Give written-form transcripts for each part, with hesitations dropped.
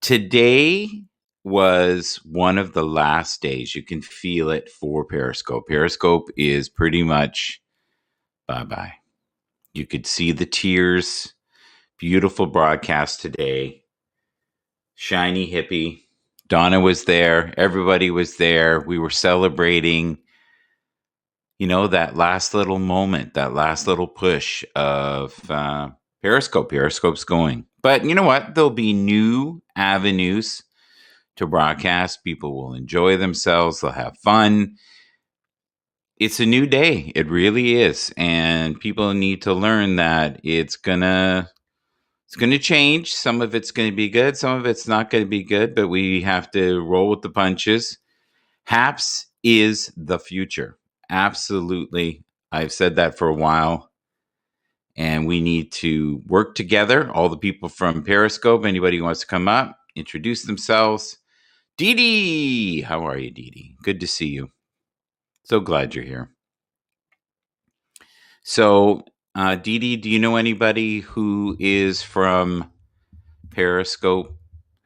Today was one of the last days. You can feel it for Periscope. Periscope is pretty much bye-bye. You could see the tears. Beautiful broadcast today. Shiny hippie. Donna was there. Everybody was there. We were celebrating, that last little moment, that last little push of Periscope. Periscope's going. But you know what? There'll be new avenues to broadcast. People will enjoy themselves. They'll have fun. It's a new day. It really is. And people need to learn that it's gonna change. Some of it's gonna be good. Some of it's not gonna be good, but we have to roll with the punches. Happs is the future. Absolutely. I've said that for a while. And we need to work together. All the people from Periscope, anybody who wants to come up, introduce themselves. Dee Dee! How are you, Dee Dee? Good to see you. So glad you're here. So, Dee Dee, do you know anybody who is from Periscope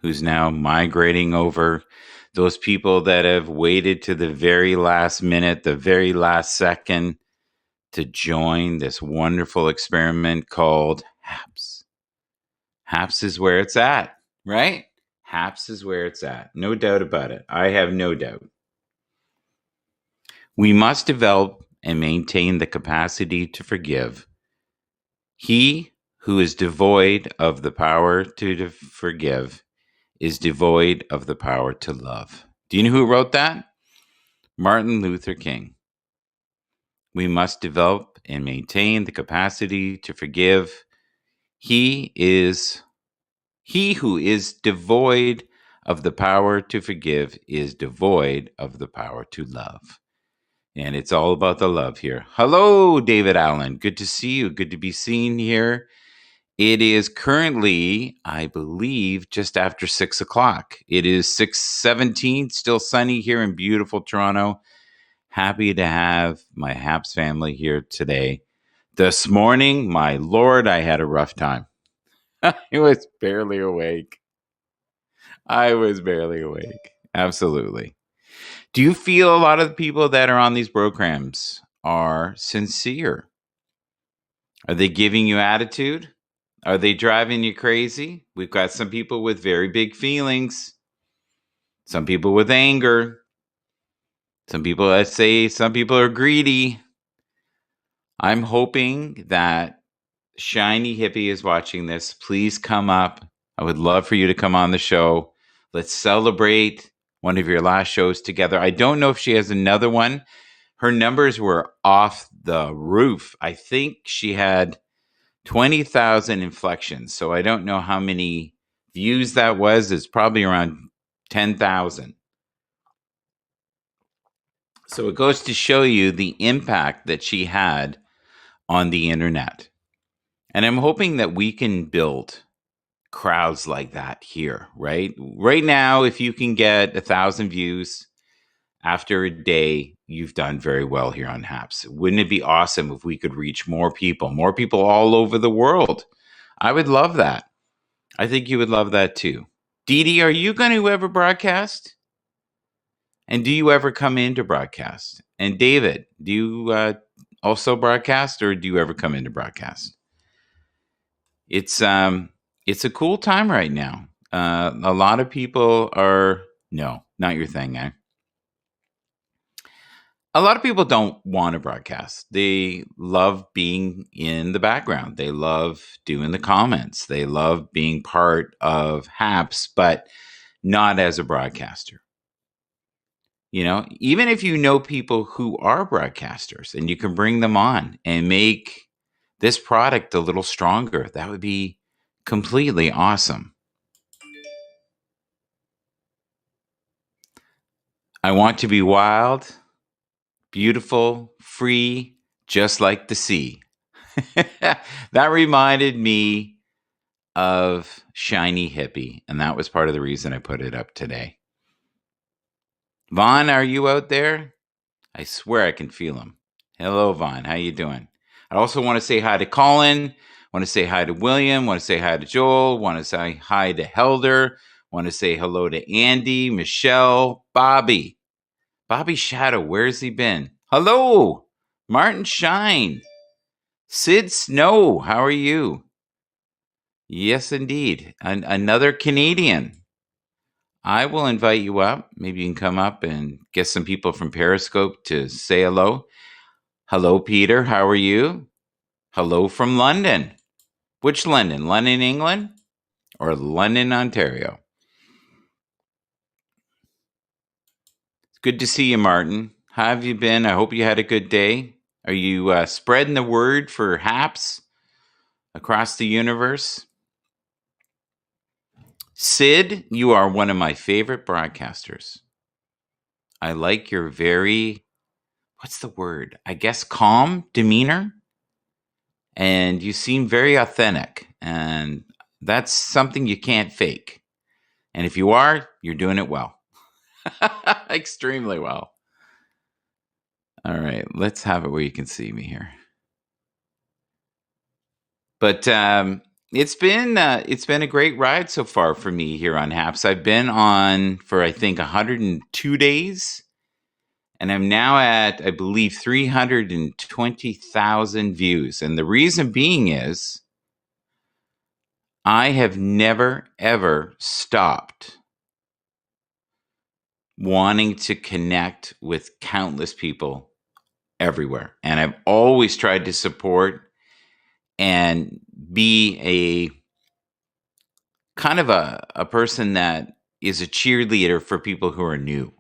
who's now migrating over? Those people that have waited to the very last minute, the very last second to join this wonderful experiment called Happs. Happs is where it's at, right? Happs is where it's at. No doubt about it. I have no doubt. We must develop and maintain the capacity to forgive. He who is devoid of the power to forgive is devoid of the power to love. Do you know who wrote that? Martin Luther King. We must develop and maintain the capacity to forgive. He who is devoid of the power to forgive is devoid of the power to love. And it's all about the love here. Hello, David Allen. Good to see you. Good to be seen here. It is currently, I believe, just after 6 o'clock. It is 6:17, still sunny here in beautiful Toronto. Happy to have my Happs family here today. This morning, my Lord, I had a rough time. I was barely awake. Absolutely. Do you feel a lot of the people that are on these programs are sincere? Are they giving you attitude? Are they driving you crazy? We've got some people with very big feelings. Some people with anger. Some people are greedy. I'm hoping that Shiny Hippie is watching this. Please come up. I would love for you to come on the show. Let's celebrate one of your last shows together. I don't know if she has another one. Her numbers were off the roof. I think she had 20,000 inflections. So I don't know how many views that was. It's probably around 10,000. So it goes to show you the impact that she had on the internet. And I'm hoping that we can build crowds like that here, right? Right now, if you can get 1,000 views after a day, you've done very well here on Happs. Wouldn't it be awesome if we could reach more people all over the world? I would love that. I think you would love that too. Dee Dee, are you going to ever broadcast? And do you ever come in to broadcast? And David, do you also broadcast, or do you ever come in to broadcast? It's a cool time right now. A lot of people are, no, not your thing, eh? A lot of people don't want to broadcast. They love being in the background. They love doing the comments. They love being part of Happs, but not as a broadcaster. Even if you know people who are broadcasters and you can bring them on and make this product a little stronger, that would be completely awesome. I want to be wild, beautiful, free, just like the sea. That reminded me of Shiny Hippie, and that was part of the reason I put it up today. Vaughn, are you out there? I swear I can feel him. Hello, Vaughn. How you doing? I also want to say hi to Colin. Want to say hi to William. Want to say hi to Joel. Want to say hi to Helder. Want to say hello to Andy, Michelle, Bobby. Bobby Shadow, where's he been? Hello, Martin Shine. Sid Snow, how are you? Yes, indeed. Another Canadian. I will invite you up. Maybe you can come up and get some people from Periscope to say hello. Hello, Peter. How are you? Hello from London. Which London? London, England? Or London, Ontario? It's good to see you, Martin. How have you been? I hope you had a good day. Are you spreading the word for Happs across the universe? Sid, you are one of my favorite broadcasters. I like your very, what's the word? I guess calm demeanor. And you seem very authentic. And that's something you can't fake. And if you are, you're doing it well. Extremely well. All right, let's have it where you can see me here. But it's been a great ride so far for me here on Happs. I've been on for I think 102 days, and I'm now at I believe 320,000 views. And the reason being is I have never ever stopped wanting to connect with countless people everywhere, and I've always tried to support and be a kind of a person that is a cheerleader for people who are new,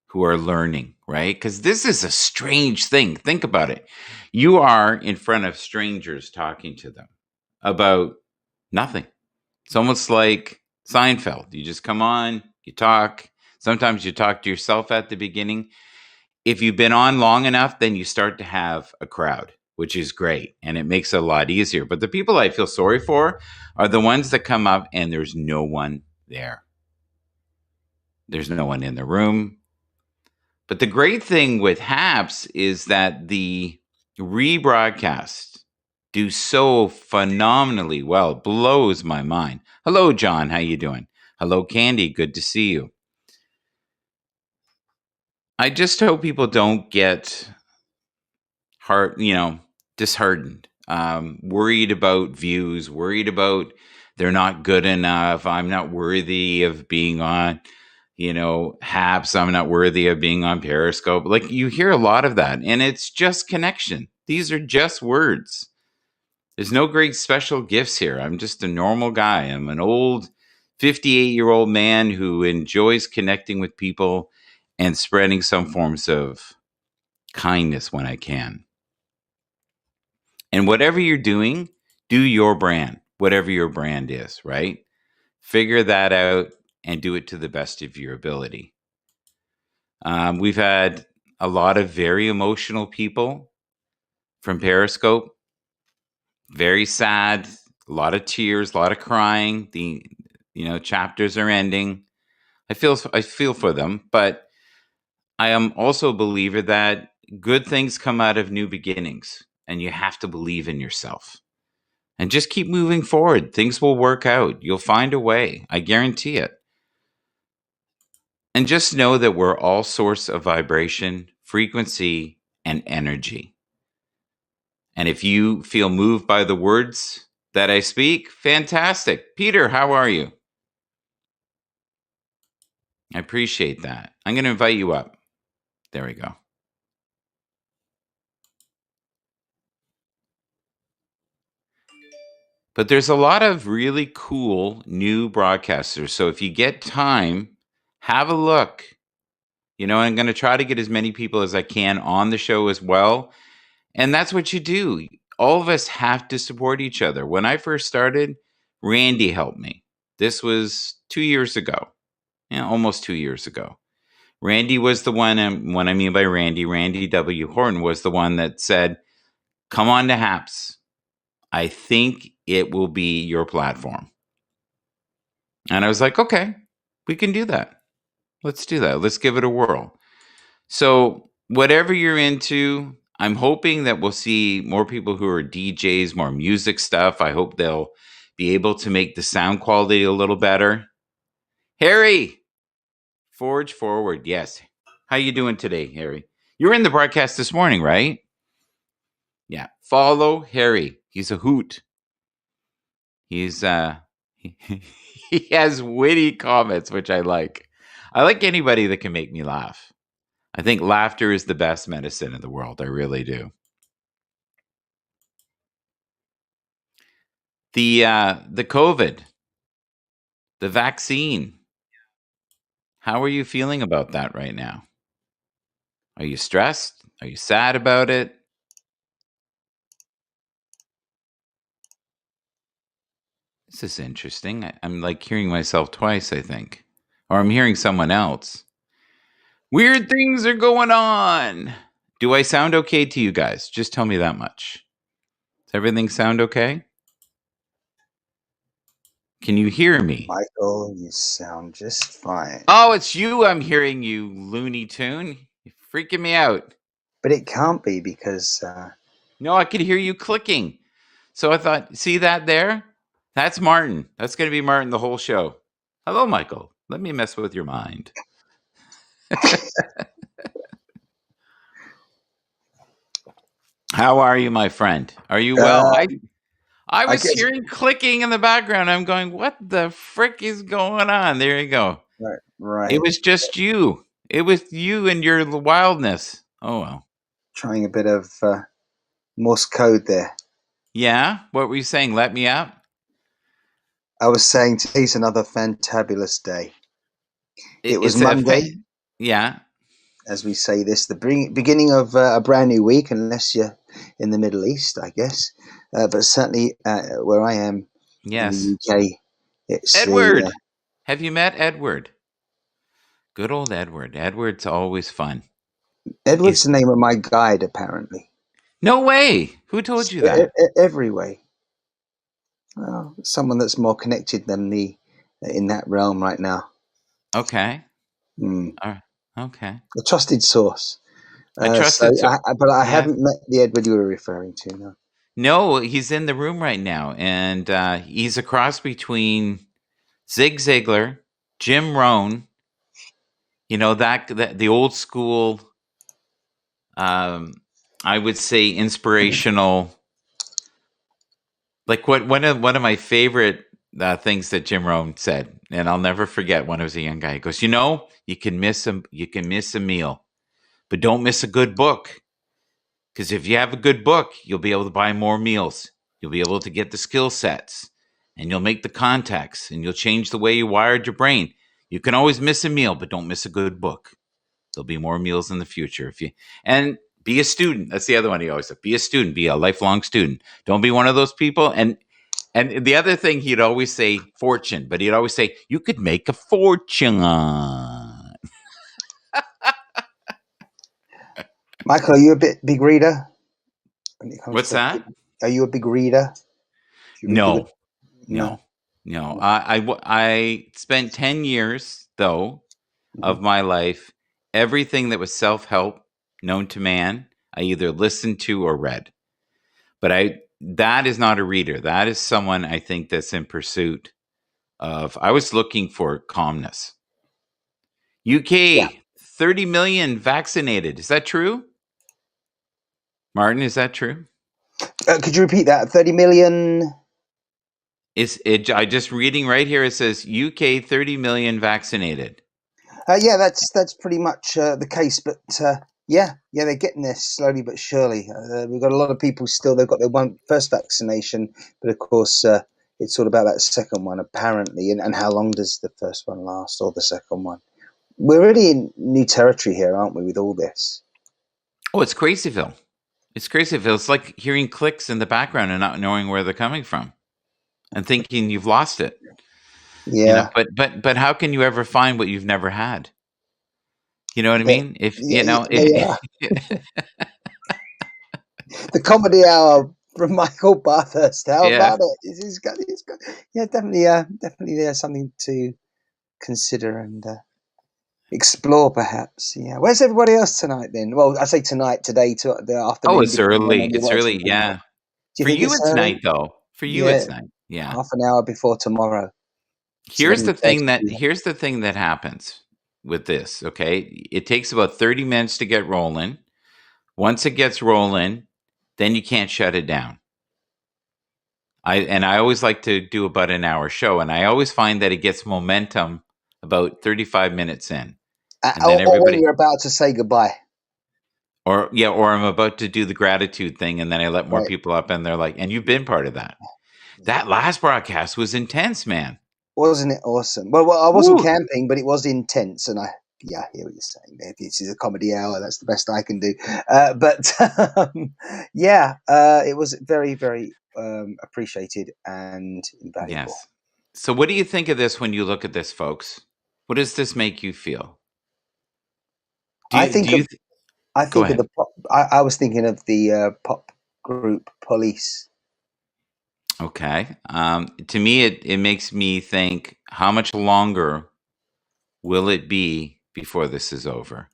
who are learning, right? Because this is a strange thing. Think about it. You are in front of strangers talking to them about nothing. It's almost like Seinfeld. You just come on, you talk. Sometimes you talk to yourself at the beginning. If you've been on long enough, then you start to have a crowd, which is great. And it makes it a lot easier. But the people I feel sorry for are the ones that come up and there's no one there. There's no one in the room. But the great thing with Happs is that the rebroadcasts do so phenomenally well. It blows my mind. Hello, John. How you doing? Hello, Candy. Good to see you. I just hope people don't get disheartened, worried about views, worried about they're not good enough. I'm not worthy of being on, Happs. I'm not worthy of being on Periscope. Like you hear a lot of that, and it's just connection. These are just words. There's no great special gifts here. I'm just a normal guy. I'm an old 58-year-old man who enjoys connecting with people and spreading some forms of kindness when I can. And whatever you're doing, do your brand, whatever your brand is, right? Figure that out and do it to the best of your ability. We've had a lot of very emotional people from Periscope. Very sad, a lot of tears, a lot of crying. The chapters are ending. I feel for them, but I am also a believer that good things come out of new beginnings, and you have to believe in yourself. And just keep moving forward. Things will work out. You'll find a way. I guarantee it. And just know that we're all source of vibration, frequency, and energy. And if you feel moved by the words that I speak, fantastic. Peter, how are you? I appreciate that. I'm going to invite you up. There we go. But there's a lot of really cool new broadcasters. So if you get time, have a look. I'm going to try to get as many people as I can on the show as well. And that's what you do. All of us have to support each other. When I first started, Randy helped me. This was 2 years ago. Almost 2 years ago. Randy was the one, and what I mean by Randy W. Horton was the one that said, come on to Happs. I think it will be your platform. And I was like, okay, we can do that. Let's do that. Let's give it a whirl. So whatever you're into, I'm hoping that we'll see more people who are DJs, more music stuff. I hope they'll be able to make the sound quality a little better. Harry, forge forward. Yes. How you doing today, Harry? You were in the broadcast this morning, right? Yeah. Follow Harry. He's a hoot. He's he has witty comments, which I like. I like anybody that can make me laugh. I think laughter is the best medicine in the world. I really do. The COVID, the vaccine. How are you feeling about that right now? Are you stressed? Are you sad about it? This is interesting. I'm like hearing myself twice, I think. Or I'm hearing someone else. Weird things are going on. Do I sound okay to you guys? Just tell me that much. Does everything sound okay? Can you hear me? Michael, you sound just fine. Oh, it's you I'm hearing, you Looney Tune. You're freaking me out. But it can't be because No, I could hear you clicking. So I thought, see that there? That's Martin. That's going to be Martin the whole show. Hello, Michael. Let me mess with your mind. How are you, my friend? Are you well? I was hearing clicking in the background. I'm going, what the frick is going on? There you go. Right. It was just you. It was you and your wildness. Oh, well. Trying a bit of Morse code there. Yeah? What were you saying? Let me up? I was saying today's another fantabulous day. It was Monday. Yeah. As we say this, the beginning of a brand new week, unless you're in the Middle East, I guess. But certainly where I am in the UK, it's Edward. Have you met Edward? Good old Edward. Edward's always fun. Edward's the name of my guide, apparently. No way. Who told you that? Every way. Well, someone that's more connected than me in that realm right now. Okay. Mm. Okay. A trusted source. But I haven't met the Edward you were referring to. No. No, he's in the room right now, and he's a cross between Zig Ziglar, Jim Rohn. You know that the old school. I would say inspirational. Like one of my favorite things that Jim Rohn said, and I'll never forget when I was a young guy. He goes, you can miss a meal, but don't miss a good book. Because if you have a good book, you'll be able to buy more meals. You'll be able to get the skill sets, and you'll make the contacts, and you'll change the way you wired your brain. You can always miss a meal, but don't miss a good book. There'll be more meals in the future and be a student. That's the other one he always said. Be a student. Be a lifelong student. Don't be one of those people. And the other thing he'd always say, fortune, but he'd always say, you could make a fortune. Michael, are you a big reader? What's that? Are you a big reader? No. I spent 10 years, though, of my life, everything that was self-help known to man, I either listened to or read. But that is not a reader. That is someone I think that's in pursuit of, I was looking for calmness. UK, 30 million vaccinated. Is that true? Martin, is that true? Could you repeat that? 30 million? I just reading right here, it says UK 30 million vaccinated. Yeah, that's pretty much the case. But yeah, they're getting there slowly but surely. We've got a lot of people still. They've got their first vaccination, but of course, it's all about that second one, apparently. And how long does the first one last, or the second one? We're really in new territory here, aren't we, with all this? Oh, it's Crazyville. It's Crazyville. It's like hearing clicks in the background and not knowing where they're coming from, and thinking you've lost it. Yeah. But how can you ever find what you've never had? You know what I mean? The comedy hour from Michael Bathurst. How about it? He's got, definitely there's something to consider and explore, perhaps. Yeah. Where's everybody else tonight then? Well, I say tonight, today, to the afternoon. Oh, it's early. It's early, yeah. For you, it's night, though. For you, it's night. Yeah. Half an hour before tomorrow. So then the first two, here's the thing that happens with this, okay? It takes about 30 minutes to get rolling. Once it gets rolling, then you can't shut it down. I always like to do about an hour show, and I always find that it gets momentum about 35 minutes in. And then or when everybody you're about to say goodbye, or I'm about to do the gratitude thing, and then I let more right? people up and they're like, and you've been part of that. Yeah. That last broadcast was intense, man. Wasn't it awesome? Well, I wasn't Woo! camping, but it was intense, and yeah, I hear what you're saying there. This is a comedy hour. That's the best I can do. But yeah, it was very, very appreciated and invaluable. Yes. So what do you think of this when you look at this, folks? What does this make you feel? I Do think you of, th- I go think of ahead? the pop. I was thinking of the pop group Police. Okay. To me, it makes me think, how much longer will it be before this is over?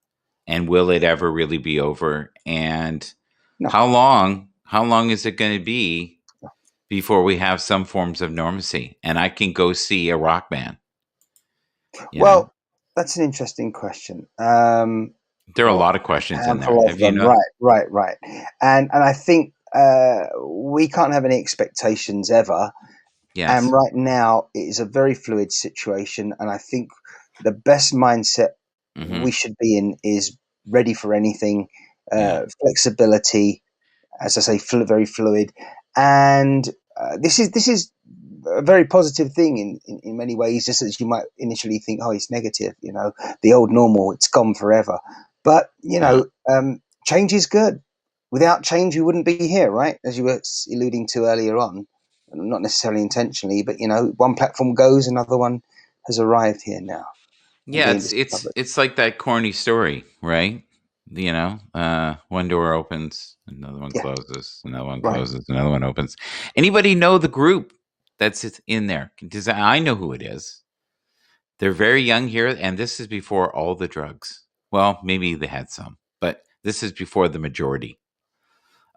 And will it ever really be over? And No, how long is it going to be before we have some forms of normalcy and I can go see a rock band, you know? well, that's an interesting question. There are a Well, lot of questions in there. handful of Have you them, know? right, and I think we can't have any expectations ever. And Yes. right now, it is a very fluid situation, and I think the best mindset we Mhm. should be in is ready for anything, Yeah. flexibility, as I say, very fluid, and this is a very positive thing in many ways. Just as you might initially think, oh, it's negative, the old normal, it's gone forever. But Yeah. change is good. Without change, you wouldn't be here, right? As you were alluding to earlier on, not necessarily intentionally, but one platform goes, another one has arrived here now and Yeah, being it's discovered. it's like that corny story, right? One door opens, another one Yeah, closes, another one right. closes, another one opens. Anybody know the group that's in there? Does I know who it is? They're very young here, and this is before all the drugs. Well, maybe they had some, but this is before the majority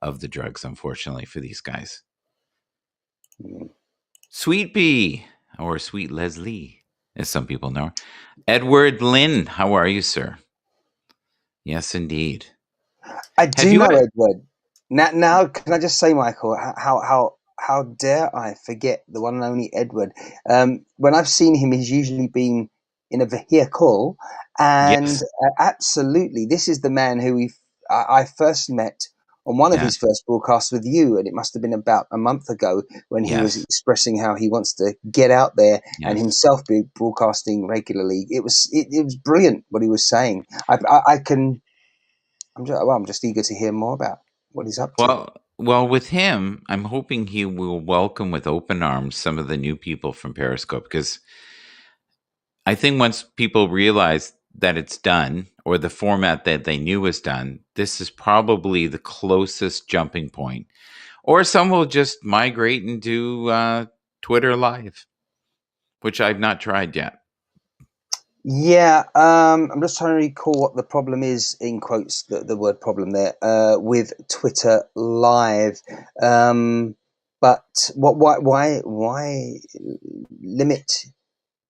of the drugs, unfortunately, for these guys. Mm. Sweet Pea, or Sweet Leslie, as some people know her. Edward Lynn, how are you, sir? Yes, indeed. I Have do you know had? Edward. Now, can I just say, Michael, how dare I forget the one and only Edward? When I've seen him, he's usually been in a vehicle, and Yes, absolutely, this is the man who I first met on one of yeah, his first broadcasts with you, and it must have been about a month ago when he was yes, expressing how he wants to get out there and yes. himself be broadcasting regularly. It was brilliant what he was saying. I can. I'm just eager to hear more about what he's up to. Well, with him, I'm hoping he will welcome with open arms some of the new people from Periscope because I think once people realize that it's done or the format that they knew was done, this is probably the closest jumping point. Or some will just migrate and do Twitter Live, which I've not tried yet. Yeah, I'm just trying to recall what the problem is, in quotes, the word problem there, with Twitter Live. But why limit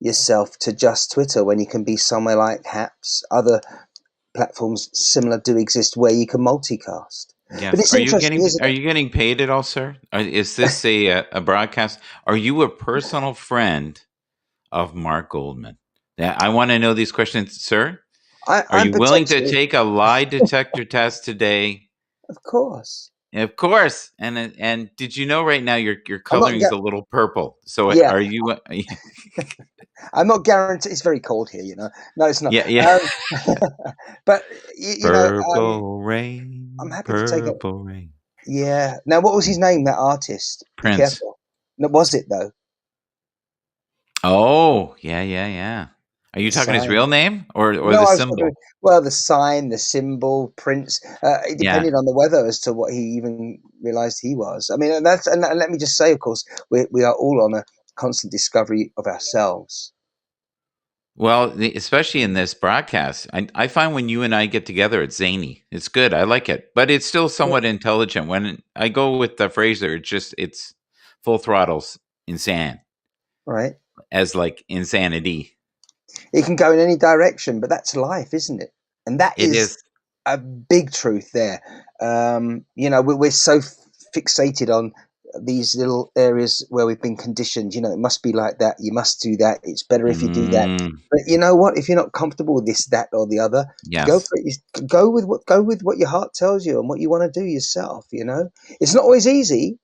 yourself to just Twitter when you can be somewhere like Happs? Other platforms similar do exist where you can multicast. But Yes. it's interesting, isn't Are it? you getting paid at all, sir? Is this a broadcast? Are you a personal friend of Mark Goldman? Yeah, I want to know these questions, sir. Are I'm you willing to potentially, take a lie detector test today? of course. Of course. And did you know right now your I'm not. coloring is a little purple? So Yeah, are you? I'm not guaranteed. It's very cold here, No, it's not. Yeah, yeah. But Purple I'm rain, happy to take it. purple rain. Yeah. Now, what was his name? That artist. Be Prince. careful. No, was it though? Oh, yeah, yeah, yeah. Are you The talking his sign. real name or No, the I was talking. symbol? Well, the sign, the symbol, Prince. It Yeah. depended on the weather as to what he even realised he was. I mean, and let me just say, of course, we are all on a constant discovery of ourselves. Well, especially in this broadcast, I find when you and I get together, it's zany. It's good. I like it, but it's still Yeah. somewhat intelligent. When I go with the Fraser, it's full throttles insane. Right. as like insanity. It can go in any direction, but that's life, isn't it? And that It is is. a big truth there. We're so fixated on these little areas where we've been conditioned. It must be like that. You must do that. It's better if you do that. Mm, But you know what? If you're not comfortable with this, that, or the other, go yes. for it. Go with what your heart tells you and what you want to do yourself. It's not always easy.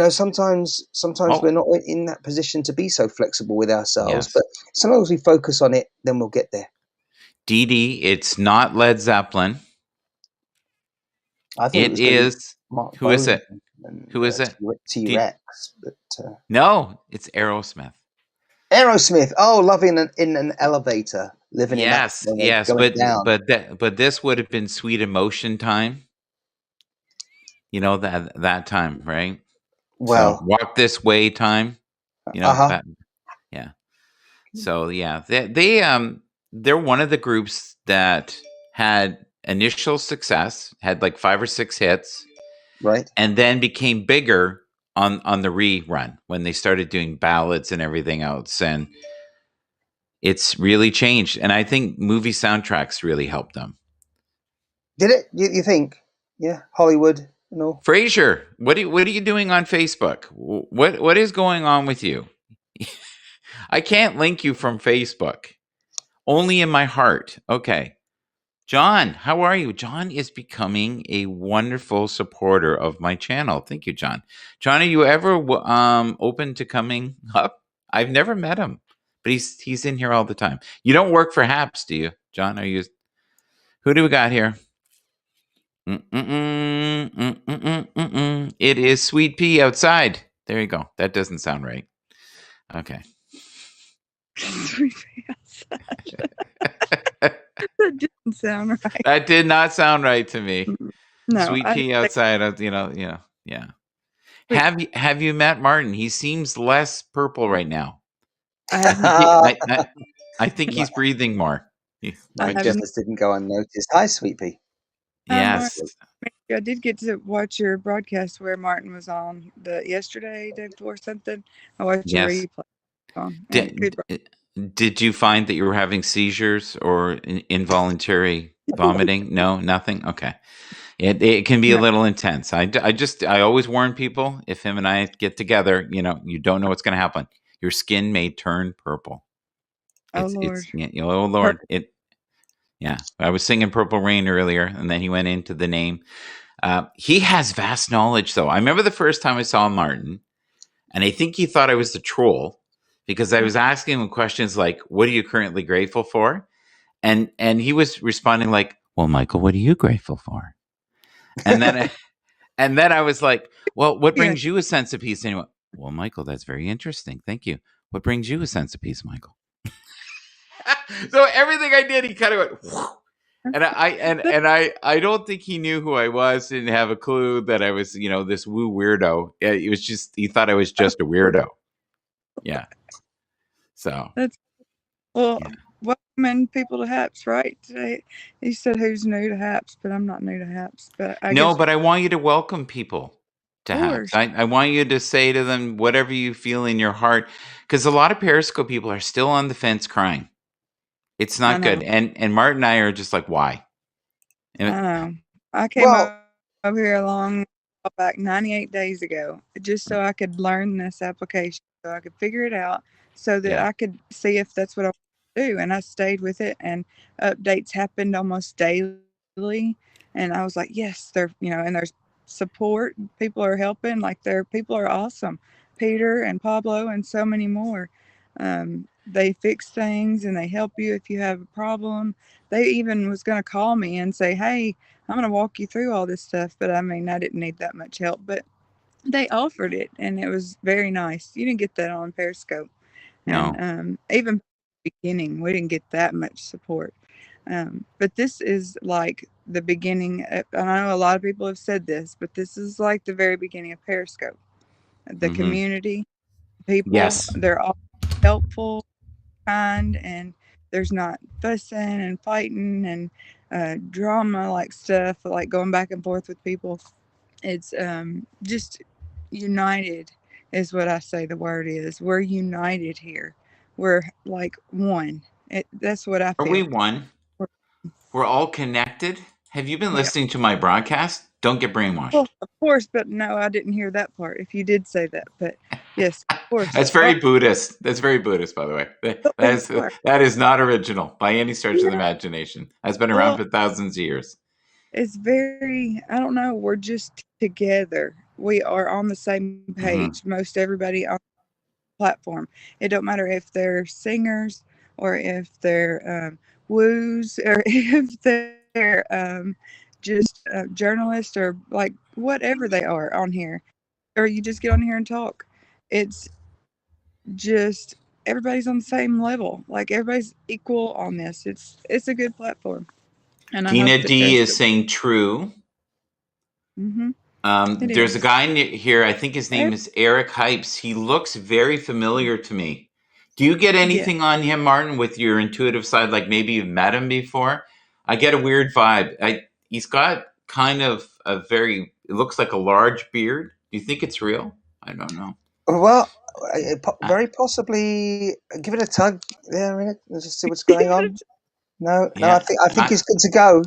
Sometimes we're Oh, not in that position to be so flexible with ourselves, yes. but as long as we focus on it, then we'll get there. Dee Dee, it's not Led Zeppelin. I thought it It was going to be is. Mark Who is Bolan it? and Who is it? T-Rex, but No, it's Aerosmith. Aerosmith. Oh, loving in an elevator, living it up Yes, when they're yes, going down. but this would have been Sweet Emotion time. That time, right? So Well, Walk This Way time. uh-huh, That. Yeah. So yeah, they're one of the groups that had initial success, had like 5 or 6 hits, right. and then became bigger on the rerun when they started doing ballads and everything else, and it's really changed. And I think movie soundtracks really helped them. Did it? You think? Yeah, Hollywood and all. Frasier, what are you doing on Facebook? What is going on with you? I can't link you from Facebook. Only in my heart. Okay. John, how are you? John is becoming a wonderful supporter of my channel. Thank you, John. John, are you ever open to coming up? I've never met him, but he's in here all the time. You don't work for Happs, do you, John? Are you? Who do we got here? It is Sweet Pea outside. There you go. That doesn't sound right. Okay. Sweet pea outside. That didn't sound right. That did not sound right to me. No, Sweet Pea outside. Yeah. But Have you met Martin? He seems less purple right now. I haven't. I think my, he's breathing more. I my haven't. justice didn't go unnoticed. Hi, Sweet Pea. Hi, Martin. Yes, I did get to watch your broadcast where Martin was on the yesterday, day before something. I watched your yes. replay on and good. Did you find that you were having seizures or involuntary vomiting? No, nothing. Okay. It can be a No, little intense. I always warn people, if him and I get together, you don't know what's going to happen. Your skin may turn purple. oh Lord. Oh Lord, yeah. I was singing Purple Rain earlier, and then he went into the name. He has vast knowledge, though. I remember the first time I saw Martin, and I think he thought I was the troll because I was asking him questions like, "What are you currently grateful for?" And he was responding like, "Well, Michael, what are you grateful for?" And then I was like, "Well, what Yeah. brings you a sense of peace?" And he went, "Well, Michael, that's very interesting. Thank you. What brings you a sense of peace, Michael?" So everything I did, he kind of went, "Whew." And I don't think he knew who I was. Didn't have a clue that I was, this woo weirdo. It was just he thought I was just a weirdo. Yeah. So That's well. yeah. Welcoming people to Haps, right? Today, he said who's new to Haps, but I'm not new to Haps. But I No, guess, of but I want you to welcome people to Habs. course, I want you to say to them whatever you feel in your heart, because a lot of Periscope people are still on the fence crying. It's I not good. know. And Martin and I are just like, why? And I know. I came Well, over here a long back 98 days ago just so I could learn this application, so I could figure it out, so that yeah, I could see if that's what I want to do. And I stayed with it, and updates happened almost daily. And I was like, yes, and there's support. People are helping. Like, people are awesome. Peter and Pablo and so many more. They fix things and they help you if you have a problem. They even was going to call me and say, hey, I'm going to walk you through all this stuff. But I mean, I didn't need that much help, but they offered it and it was very nice. You didn't get that on Periscope. And no. even beginning, we didn't get that much support. But this is like the beginning. I know a lot of people have said this, but this is like the very beginning of Periscope. The Hmm. community, people, Yes. they're all helpful, kind, and there's not fussing and fighting and drama like stuff like going back and forth with people. It's just united is what I say the word is. We're united here. we're like one. That's what I Are we feel. one? We're- We're all connected? Have you been Yeah. listening to my broadcast? Don't get brainwashed. Well, of course, but no, I didn't hear that part. If you did say that, but yes, of course. That's very Buddhist. That's very Buddhist, by the way. But we are. That is not original by any stretch of the Yeah. imagination. That's been around Well, for thousands of years. it's very, I don't know, we're just together. We are on the same page. Most everybody on the platform. It don't matter if they're singers or if they're woos or if they're just journalists or like whatever they are on here. Or you just get on here and talk. It's just everybody's on the same level. Like everybody's equal on this. It's a good platform. And I hope Dina that D there's is saying true. it There's a is. guy here. I think his name is Eric Happs. He looks very familiar to me. Do you get Yeah. anything on him, Martin, with your intuitive side? Like maybe you've met him before? I get a weird vibe. He's got kind of a very, it looks like a large beard. Do you think it's real? I don't know. Well, very possibly give it a tug there a minute. Let's just see what's going on. No, Yeah, I think he's good to go.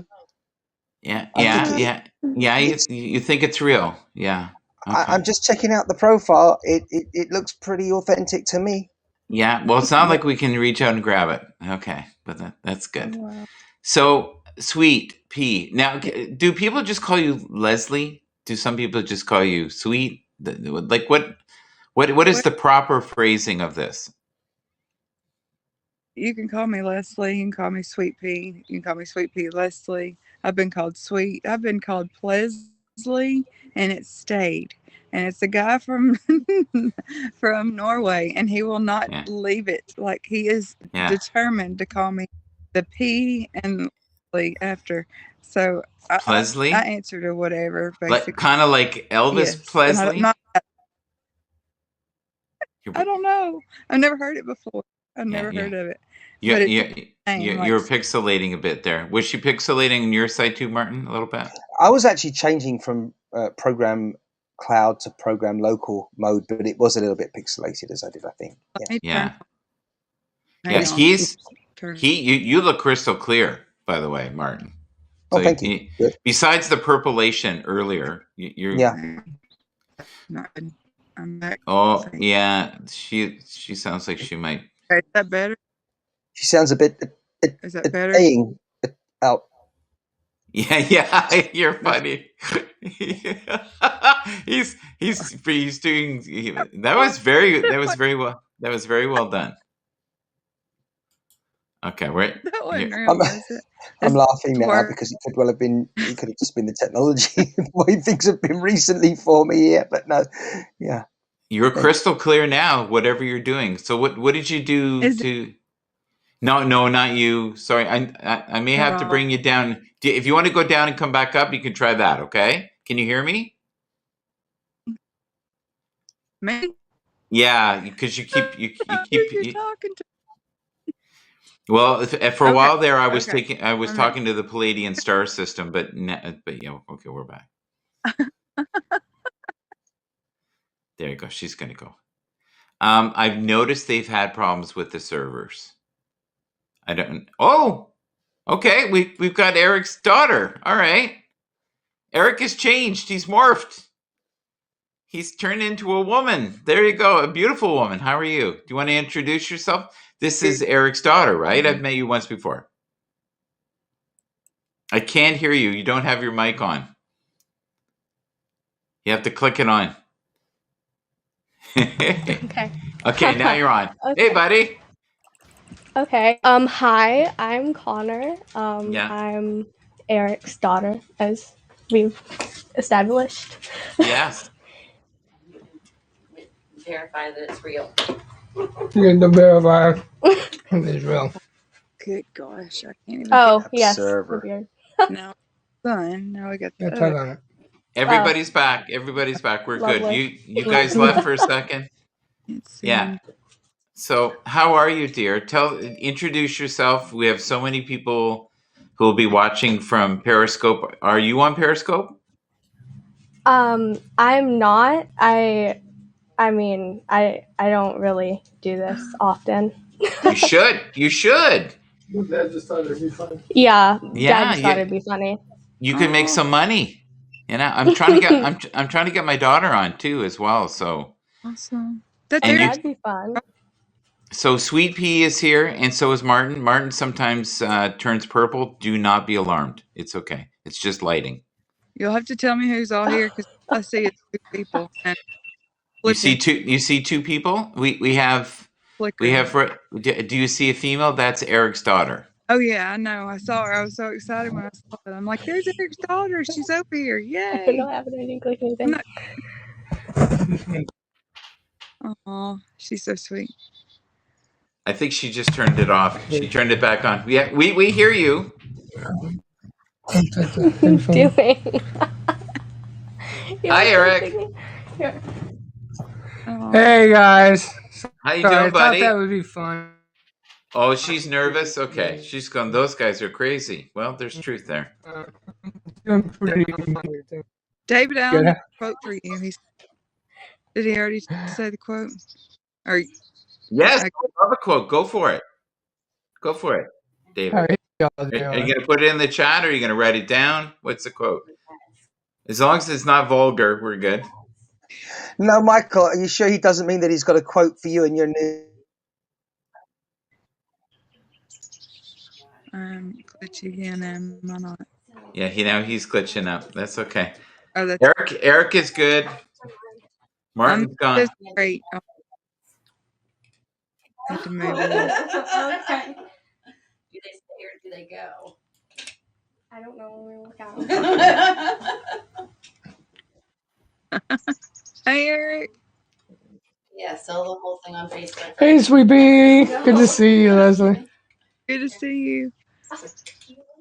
yeah, I think You think it's real? Yeah. Okay. I'm just checking out the profile. It looks pretty authentic to me. Yeah. Well, it's not Yeah. like we can reach out and grab it. Okay, but that's good. Wow. So, Sweet P. Now, do people just call you Leslie? Do some people just call you Sweet? Like what is the proper phrasing of this? You can call me Leslie. You can call me Sweet Pea. You can call me Sweet Pea Leslie. I've been called Sweet. I've been called Plesley, and it stayed. And it's a guy from from Norway, and he will not Yeah. leave it. Like he is Yeah. determined to call me the P and Leslie after. So I Plesley? answer to whatever, basically. Kind of like Elvis Yes. Presley? I don't know. I've never heard it before. I've never heard of it. Yeah, But you're pixelating a bit there. Was she pixelating on your side too, Martin? A little bit? I was actually changing from program cloud to program local mode, but it was a little bit pixelated as I did, I think. Yeah. Yeah. You look crystal clear, by the way, Martin. So thank you. Besides the purpulation earlier, you're I'm back. Oh yeah, she sounds like she might. Is that better? She sounds a bit. Is that better? Out. Yeah, you're funny. he's doing. That was very well done. Okay, wait. I'm laughing now because it could have just been the technology, the way things have been recently for me here. But no, yeah. You're crystal clear now, whatever you're doing. So what did you do No, not you. Sorry, I may have to bring you down. If you want to go down and come back up, you can try that. Okay? Can you hear me? Me? Yeah, because you keep you're talking to. Well, for a while there, I was talking to the Palladian star system, but yeah, okay, we're back. There you go. She's gonna go. I've noticed they've had problems with the servers. I don't. Oh, okay. We've got Eric's daughter. All right. Eric has changed. He's morphed. He's turned into a woman. There you go. A beautiful woman. How are you? Do you want to introduce yourself? This is Eric's daughter, right? I've met you once before. I can't hear you. You don't have your mic on. You have to click it on. Okay. Okay, now you're on. Okay. Hey, buddy. Okay. Hi, I'm Connor. Yeah. I'm Eric's daughter, as we've established. Yes. Verify that it's real. You get to verify it's real. Good gosh, I can't even. Oh, yes. Server. The beard. Now, son. Now we got the. Yeah, tug on it. Everybody's back. Everybody's back. We're good. Lovely. You guys left for a second. Yeah. So, how are you, dear? Introduce yourself. We have so many people who will be watching from Periscope. Are you on Periscope? I'm not. I mean, I don't really do this often. You should. You should. Dad just thought it'd be fun. Yeah, Dad Yeah, just thought it'd be funny. you can make some money. You know, I'm trying to get I'm trying to get my daughter on too as well. So Awesome. That's Oh, And you- that'd be fun. so Sweet Pea is here, and so is Martin. Martin sometimes turns purple. Do not be alarmed. It's okay. It's just lighting. You'll have to tell me who's all here because I see it's 2 people. And You see two. You see two people. We have. We have. Do you see a female? That's Eric's daughter. Oh yeah, I know. I saw her. I was so excited when I saw it. I'm like, "There's Eric's daughter. She's over here! I Yay!" don't know what happened. I didn't click anything. Oh, she's so sweet. I think she just turned it off. She turned it back on. Yeah, we hear you. What are you doing? Hi, Eric. Here. Oh. Hey guys. How you Sorry, I doing, thought buddy? that would be fun. Oh, she's nervous. Okay, she's gone. Those guys are crazy. Well, there's truth there. Doing pretty David Allen Good. has a quote for you. Did he already say the quote? Or Yes, I- I love a quote. Go for it. Go for it, David. All right, y'all Are doing? you going to put it in the chat or are you going to write it down? What's the quote? As long as it's not vulgar, we're good. No, Michael, are you sure he doesn't mean that he's got a quote for you in your new? glitchy again, am I not? Yeah, he's glitching up. That's okay. Oh, that's Eric is good. Martin's gone. that's great. Oh, I had to move it. Okay. Do they stay or do they go? I don't know when we work out. Hey, Eric. Yeah, sell the whole thing on Facebook. Hey, Sweet Pea. Good to see you, Leslie. Good to see you.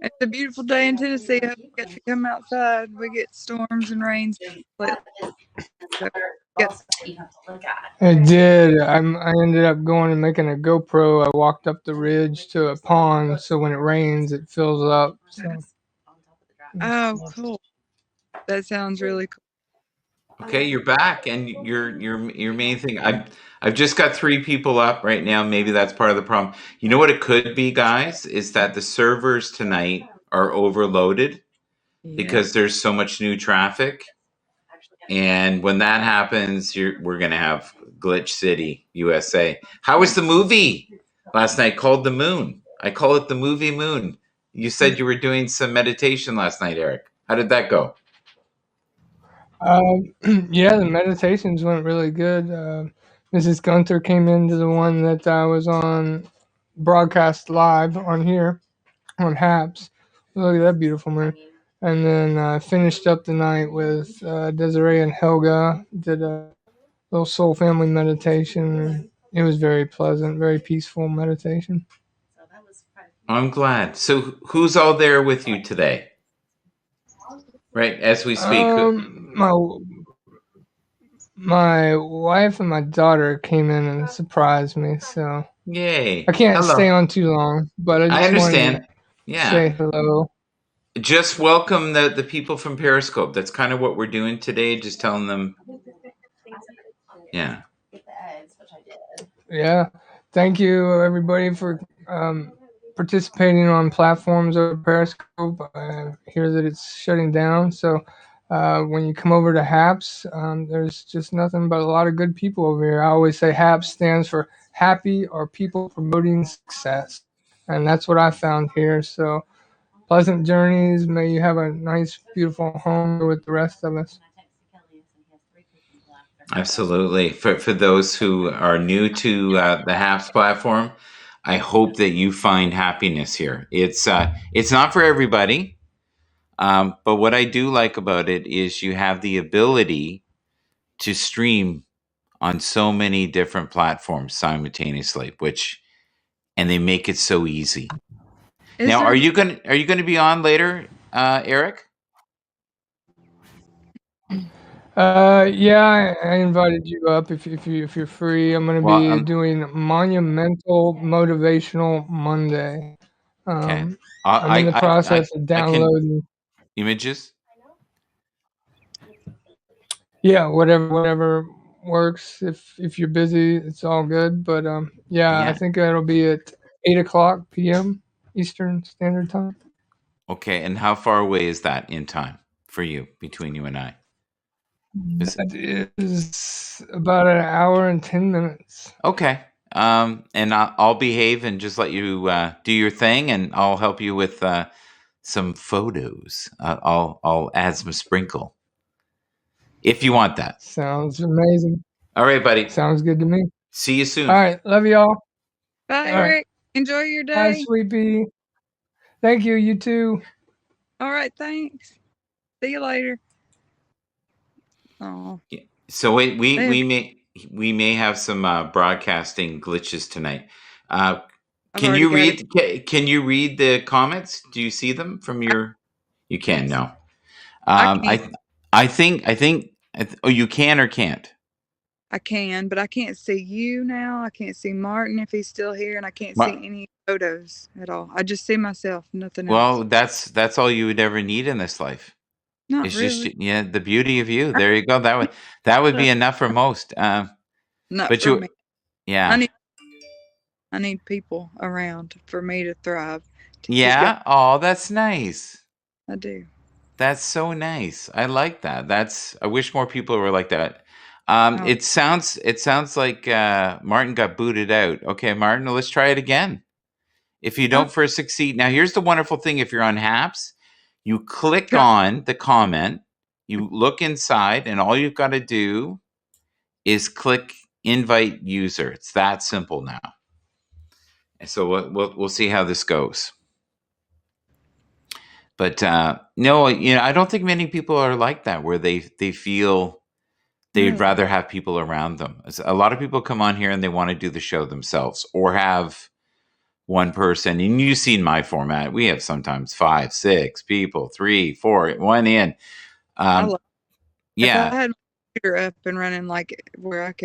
It's a beautiful day in Tennessee. I hope we get to come outside. We get storms and rains. But Also, you have to look at. I did. I ended up going and making a GoPro. I walked up the ridge to a pond, so when it rains, it fills up. So. oh, cool. That sounds really cool. Okay, you're back, and your main thing. I've just got 3 people up right now. Maybe that's part of the problem. You know what it could be, guys, is that the servers tonight are overloaded because there's so much new traffic, and when that happens, we're gonna have Glitch City, USA. How was the movie last night called The Moon? I call it the movie Moon. You said you were doing some meditation last night, Eric. How did that go? Yeah, the meditations went really good. Mrs. Gunther came into the one that I was on broadcast live on here on Happs. Look at that beautiful moon. And then I finished up the night with Desiree and Helga. Did a little soul family meditation. It was very pleasant, very peaceful meditation. I'm glad. So who's all there with you today? Right, as we speak. My wife and my daughter came in and surprised me, so Yay. I can't Hello. stay on too long, but I just understand. wanted to Yeah. say hello. Just welcome the people from Periscope. That's kind of what we're doing today, just telling them. Yeah. Get the eggs, which I did. Yeah. Thank you, everybody, for participating on platforms over Periscope. I hear that it's shutting down, so when you come over to Happs, there's just nothing but a lot of good people over here. I always say Happs stands for Happy or People Promoting Success, and that's what I found here. So pleasant journeys. May you have a nice, beautiful home with the rest of us. Absolutely. For those who are new to the Happs platform, I hope that you find happiness here. It's not for everybody, but what I do like about it is you have the ability to stream on so many different platforms simultaneously, and they make it so easy. Now, are you going to be on later, Eric? Yeah, I invited you up if you're free. I'm going to be doing Monumental Motivational Monday. Okay. I'm in the process of downloading images. Yeah, whatever works. If you're busy, it's all good. But yeah, I Yeah. think it'll be at 8 o'clock p.m. Eastern Standard Time. Okay. And how far away is that in time for you, between you and I? That is about an hour and 10 minutes. Okay. And I'll behave and just let you do your thing, and I'll help you with some photos. I'll add some sprinkle if you want that. Sounds amazing. All right, buddy. Sounds good to me. See you soon. All right, love y'all. Bye, All right. Eric. Enjoy your Bye, day. Sweepy. Thank you. You too. All right, thanks. See you later. Oh, So wait, they have, we may have some broadcasting glitches tonight. I've Can already you got it. read? Can you read the comments? Do you see them from your? You can Yes, no. I can. I think. Oh, you can or can't. I can, but I can't see you now. I can't see Martin if he's still here, and I can't Ma- see any photos at all. I just see myself, nothing else. Well, that's all you would ever need in this life. Not It's really. just the beauty of you. There you go. That would be enough for most. Not But for me. yeah. I need people around for me to thrive. To keep Yeah. going. Oh, that's nice. I do. That's so nice. I like that. I wish more people were like that. Oh, It sounds like Martin got booted out. Okay, Martin, let's try it again. If you don't first succeed, now here's the wonderful thing: if you're on Happs, you click Go. on the comment, you look inside, and all you've got to do is click invite user. It's that simple now. And so we'll see how this goes. But no, I don't think many people are like that, where they feel they'd rather have people around them. A lot of people come on here and they want to do the show themselves, or have one person. And you've seen my format. We have sometimes 5, 6 people, 3, 4, 1 in. If Yeah. I had my computer up and running, like where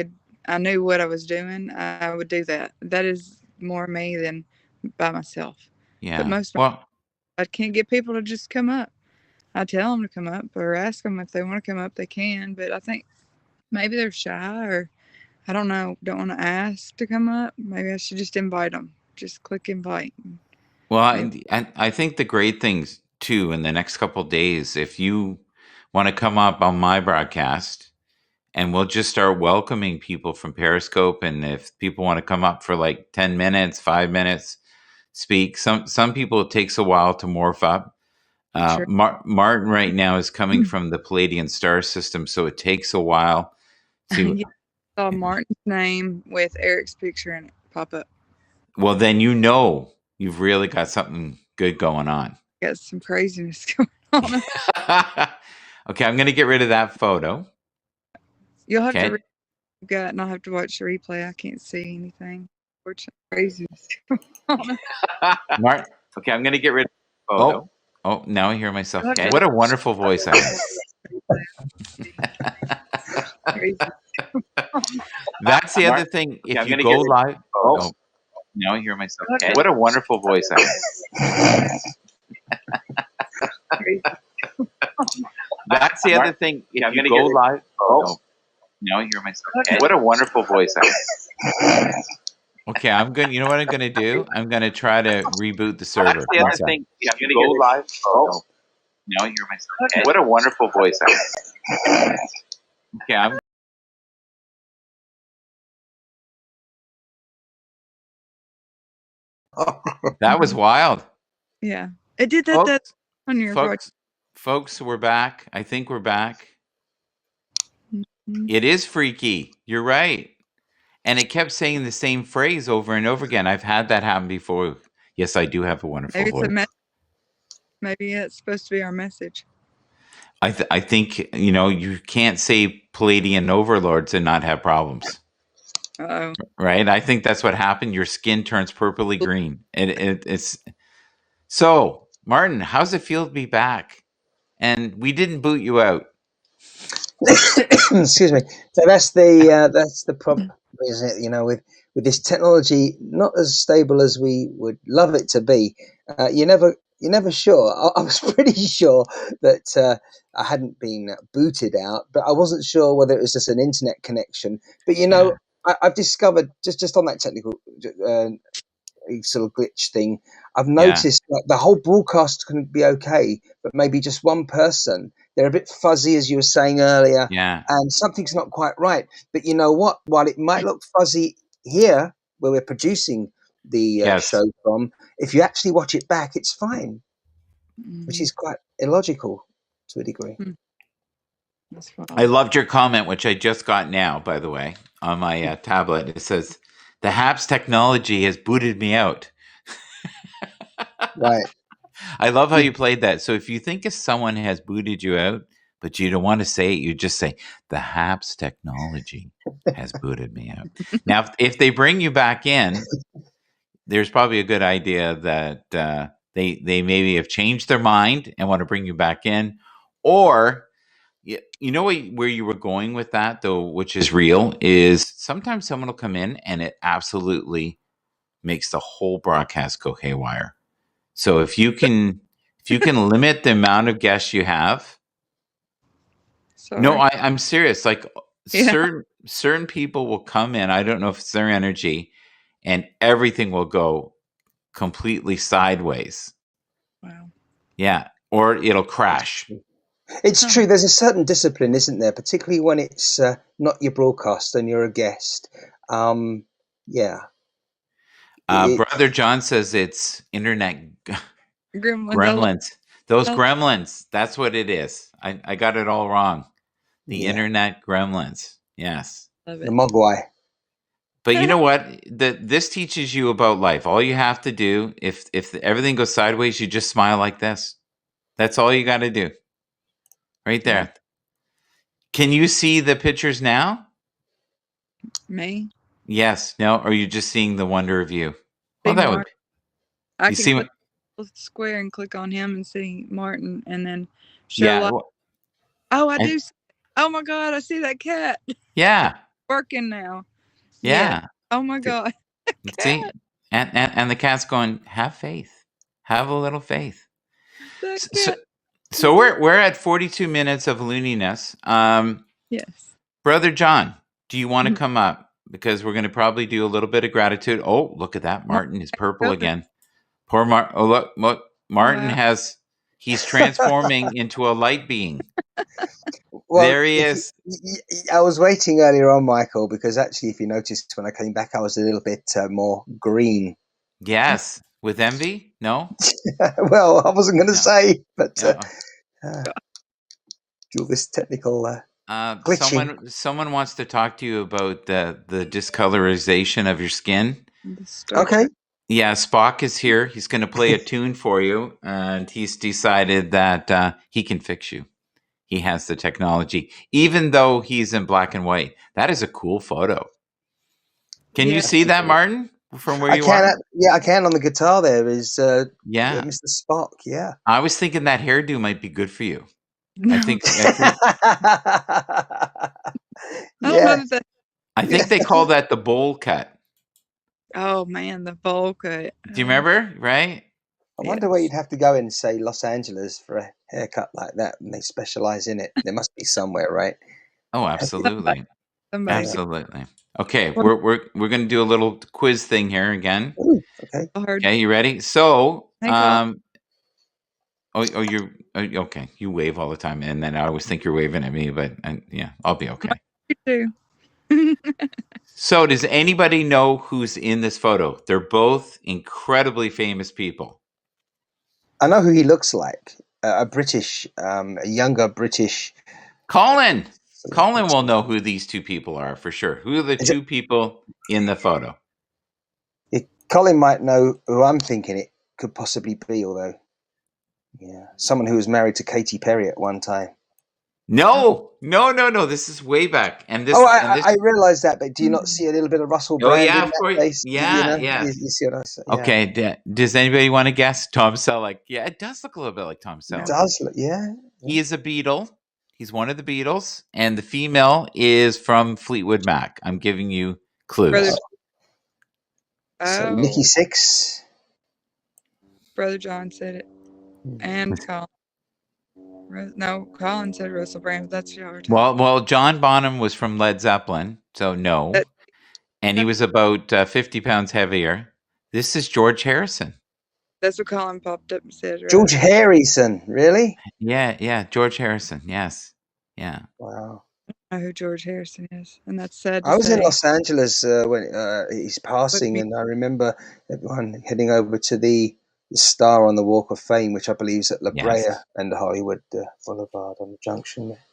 I knew what I was doing, I would do that. That is more me than by myself. Yeah. But most I can't get people to just come up. I tell them to come up or ask them if they want to come up, they can. But I think maybe they're shy, or I don't know, don't want to ask to come up. Maybe I should just invite them. Just click invite. Well, I think the great things too in the next couple of days, if you want to come up on my broadcast, and we'll just start welcoming people from Periscope, and if people want to come up for like 10 minutes, 5 minutes, speak. Some people it takes a while to morph up. Sure. Martin right now is coming from the Palladian star system, so it takes a while to. Yeah, I saw Martin's name with Eric's picture in it pop up. Well, then you've really got something good going on. Got some craziness going on. Okay, I'm going to get rid of that photo. You'll have to got, and I'll have to watch the replay. I can't see anything. Craziness. Martin. Okay, I'm going to get rid of the photo. Oh, now I hear myself. Okay. What a wonderful voice I have. That's the other thing. If you go live. Oh, now I hear myself. Okay. What a wonderful voice I have. That's the other thing. If you go live. Oh, now I hear myself. Okay. What a wonderful voice I have. Okay, I'm good. You know what I'm going to do? I'm going to try to reboot the server. That's the other thing. Yeah, I'm going to go live. Oh, now I hear myself. Okay. What a wonderful voice I have. Okay, I'm. That was wild. Yeah, it did that. That on your folks, we're back. I think we're back. Mm-hmm. It is freaky. You're right. And it kept saying the same phrase over and over again. I've had that happen before. Yes, I do have a wonderful voice. Maybe it's supposed to be our message. I think, you can't say Palladian overlords and not have problems. Uh-oh. Right? I think that's what happened. Your skin turns purpley green. It's so, Martin, how's it feel to be back? And we didn't boot you out. Excuse me. So that's the problem, isn't it? With this technology not as stable as we would love it to be, you never you're never sure. I was pretty sure that I hadn't been booted out, but I wasn't sure whether it was just an internet connection. But I've discovered just on that technical sort of glitch thing, I've noticed that the whole broadcast can be okay, but maybe just one person, they're a bit fuzzy, as you were saying earlier, and something's not quite right. But you know what? While it might look fuzzy here, where we're producing the show from, if you actually watch it back, it's fine, which is quite illogical to a degree. I loved your comment, which I just got now, by the way, on my tablet. It says, the Happs technology has booted me out. Right. I love how you played that. So if you think if someone has booted you out, but you don't want to say it, you just say, the Happs technology has booted me out. Now, if they bring you back in, there's probably a good idea that they maybe have changed their mind and want to bring you back in. Or, you know where you were going with that, though, which is real, is sometimes someone will come in and it absolutely makes the whole broadcast go haywire. So if you can limit the amount of guests you have. Sorry. No, I'm serious. Like certain people will come in. I don't know if it's their energy, and everything will go completely sideways. Wow. Yeah, or it'll crash. It's true. There's a certain discipline, isn't there? Particularly when it's not your broadcast and you're a guest. Yeah. Brother John says it's internet gremlins. Those gremlins. That's what it is. I got it all wrong. The internet gremlins. Yes. The mogwai. But you know what? This teaches you about life. All you have to do, if everything goes sideways, you just smile like this. That's all you got to do. Right there. Yeah. Can you see the pictures now? Me? Yes. No? Or are you just seeing the wonder of you? Well, that would. I you can see click square and click on him and see Martin, and then show. Yeah. Oh, I do. Oh my God! I see that cat. Yeah. It's working now. Yeah. Oh my God. See, and the cat's going, have faith, have a little faith. So we're at 42 minutes of looniness. Yes. Brother John, do you want to come up? Because we're going to probably do a little bit of gratitude. Oh, look at that. Martin is purple again. Poor Martin. Oh, look. Martin he's transforming into a light being. Well, there he is. I was waiting earlier on, Michael, because actually, if you noticed, when I came back, I was a little bit more green. Yes. With envy? No? Well, I wasn't going to say, but do this technical glitching. Someone wants to talk to you about the discolorization of your skin. Okay. Yeah, Spock is here. He's going to play a tune for you, and he's decided that he can fix you. He has the technology, even though he's in black and white. That is a cool photo. Can you see that, Martin, from where you are? Yeah, I can. On the guitar there is Mr. Spock. Yeah. I was thinking that hairdo might be good for you. No. I think I think they call that the bowl cut. Oh man, the bowl cut. Do you remember? Right? I wonder where you'd have to go in, say, Los Angeles for a haircut like that, and they specialize in it. There must be somewhere, right? Oh, absolutely. Absolutely. Okay, we're going to do a little quiz thing here again. Ooh, okay. Okay, you ready? So, you're okay. You wave all the time, and then I always think you're waving at me, but yeah, I'll be okay. You do. So, does anybody know who's in this photo? They're both incredibly famous people. I know who he looks like. A younger British. Colin will know who these two people are for sure. Who are the two people in the photo? Colin might know who I'm thinking it could possibly be, although, someone who was married to Katy Perry at one time. No. This is way back. And this. I realize that, but do you not see a little bit of Russell Brand in that face? Yeah, You see what I say? Yeah. Okay. Does anybody want to guess? Tom Selleck. Yeah, it does look a little bit like Tom Selleck. It does look, yeah. He is a Beatle. He's one of the Beatles, and the female is from Fleetwood Mac. I'm giving you clues. So Nikki Sixx. Brother John said it. and Colin. No, Colin said Russell Brand. But that's y'all were talking. Well, John Bonham was from Led Zeppelin, so no. That- And he was about 50 pounds heavier. This is George Harrison. That's what Colin popped up and said. George Harrison, really? Yeah, George Harrison. Yes, yeah. Wow. I don't know who George Harrison is, and that's sad to I was say. in Los Angeles when he's passing, me- and I remember everyone heading over to the star on the Walk of Fame, which I believe is at La Brea Yes. and Hollywood Boulevard on the junction there.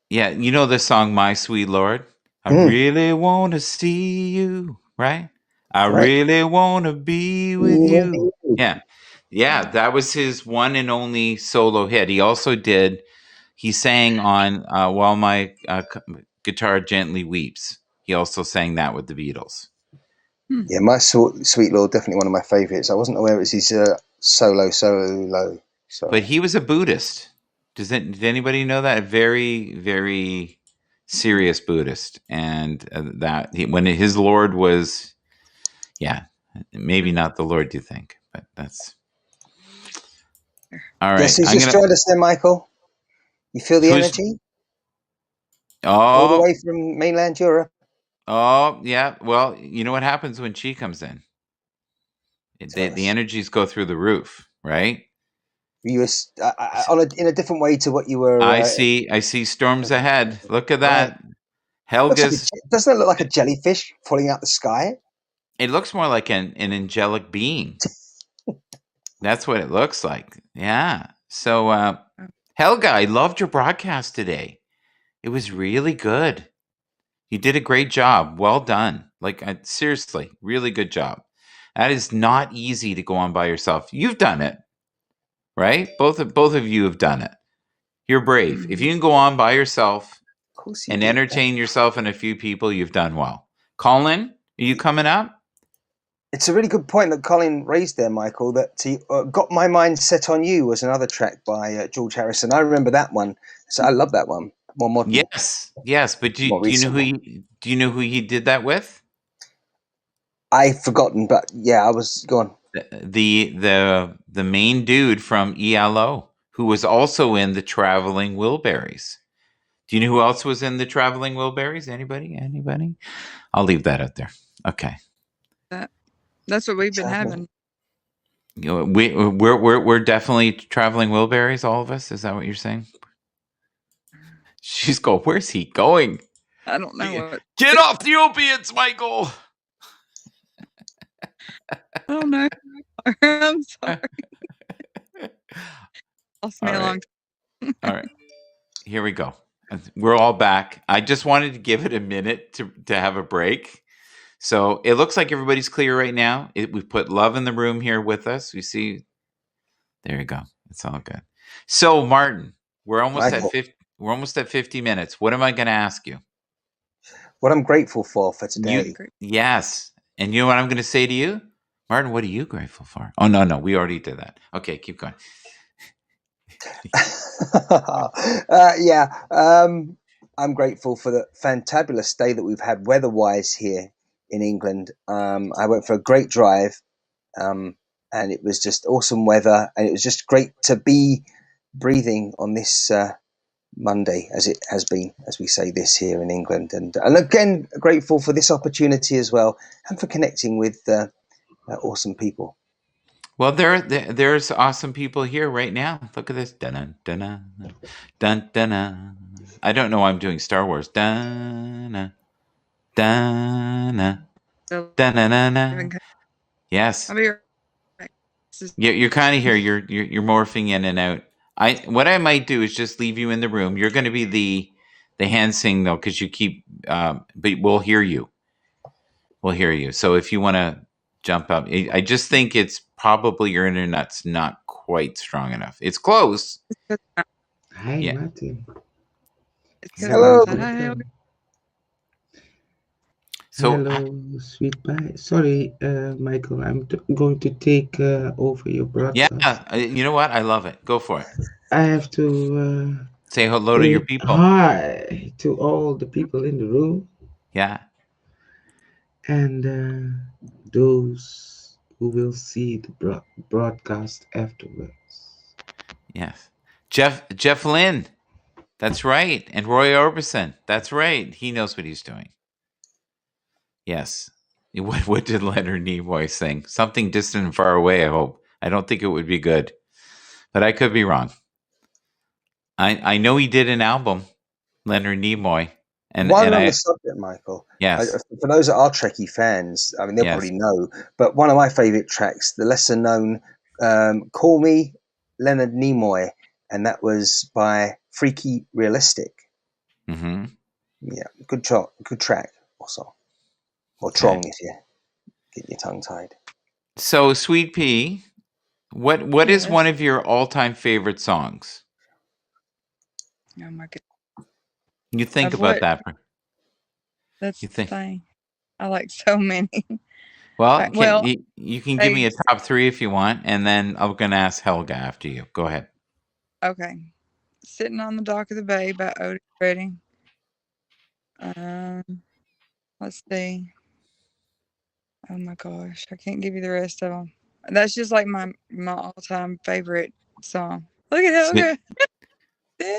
Yeah, you know the song "My Sweet Lord." I really want to see you, right? I really want to be with you. Yeah, that was his one and only solo hit. He sang on "While My Guitar Gently Weeps." He also sang that with the Beatles. Yeah, My Sweet Lord, definitely one of my favorites. I wasn't aware it was his solo. But he was a Buddhist. Did anybody know that? A very, very serious Buddhist, and when his Lord was, maybe not the Lord you think, but that's all right. Guess who's just joined us there, Michael? You feel the energy? All the way from mainland Europe. Oh, yeah. Well, you know what happens when she comes in? The energies go through the roof, right? You were in a different way to what you were. I see storms ahead. Look at that. Right. Helga's. Doesn't it look like a jellyfish falling out the sky? It looks more like an angelic being. That's what it looks like. Yeah. So, Helga, I loved your broadcast today. It was really good. You did a great job. Well done. Seriously, really good job. That is not easy to go on by yourself. You've done it, right? Both of you have done it. You're brave. If you can go on by yourself and entertain yourself and a few people, you've done well. Colin, are you coming up? It's a really good point that Colin raised there, Michael, that he Got My Mind Set on You was another track by George Harrison. I remember that one. So I love that one. More modern. Yes. But do you know who he did that with? I've forgotten, but yeah, I was gone. The main dude from ELO, who was also in the Traveling Wilburys. Do you know who else was in the Traveling Wilburys? Anybody? I'll leave that out there. Okay. That's what we've been having. We're definitely Traveling Wilburys, all of us. Is that what you're saying? She's going, where's he going? I don't know. Get off the opiates, Michael. I don't know. I'm sorry. Lost me a long time. All right. Here we go. We're all back. I just wanted to give it a minute to have a break. So it looks like everybody's clear right now. We put Love in the room here with us. We see. There you go. It's all good. So Martin, we're almost at 50 minutes. What am I going to ask you? What I'm grateful for today. Yes. And you know what I'm going to say to you? Martin, what are you grateful for? Oh, no. We already did that. Okay, keep going. I'm grateful for the fantabulous day that we've had weather-wise here in England. I went for a great drive, and it was just awesome weather, and it was just great to be breathing on this Monday, as it has been, as we say this here in England. And again, grateful for this opportunity as well, and for connecting with awesome people. Well, there's awesome people here right now. Look at this. Dun dun dun dun. I don't know why I'm doing Star Wars. Dun dun dun. Yes. You're kind of here. You're morphing in and out. What I might do is just leave you in the room. You're going to be the hand signal because you keep. But we'll hear you. So if you want to jump up, I just think it's probably your internet's not quite strong enough. It's close. Hi, Martin. Hello. Hello, sweet pie. Sorry, Michael. I'm going to take over your broadcast. Yeah, you know what? I love it. Go for it. I have to say hello to your people. Hi to all the people in the room. Yeah. And those who will see the broadcast afterwards. Yes. Jeff Lynne. That's right. And Roy Orbison. That's right. He knows what he's doing. Yes. What did Leonard Nimoy sing? Something distant and far away, I hope. I don't think it would be good. But I could be wrong. I know he did an album, Leonard Nimoy. While on the subject, Michael, yes. for those that are Trekkie fans, I mean, they'll probably know, but one of my favourite tracks, the lesser known, Call Me Leonard Nimoy, and that was by Freaky Realistic. Mm-hmm. Yeah, good track also. Or Trong if you get your tongue tied. So, Sweet Pea, what is one of your all-time favorite songs? Oh my god! You think about that. That's the thing. I like so many. Well, you can give me a top 3 if you want, and then I'm going to ask Helga after you. Go ahead. Okay. Sitting on the Dock of the Bay by Otis Redding. Let's see. Oh my gosh, I can't give you the rest of them. That's just like my all-time favorite song. Look at Helga.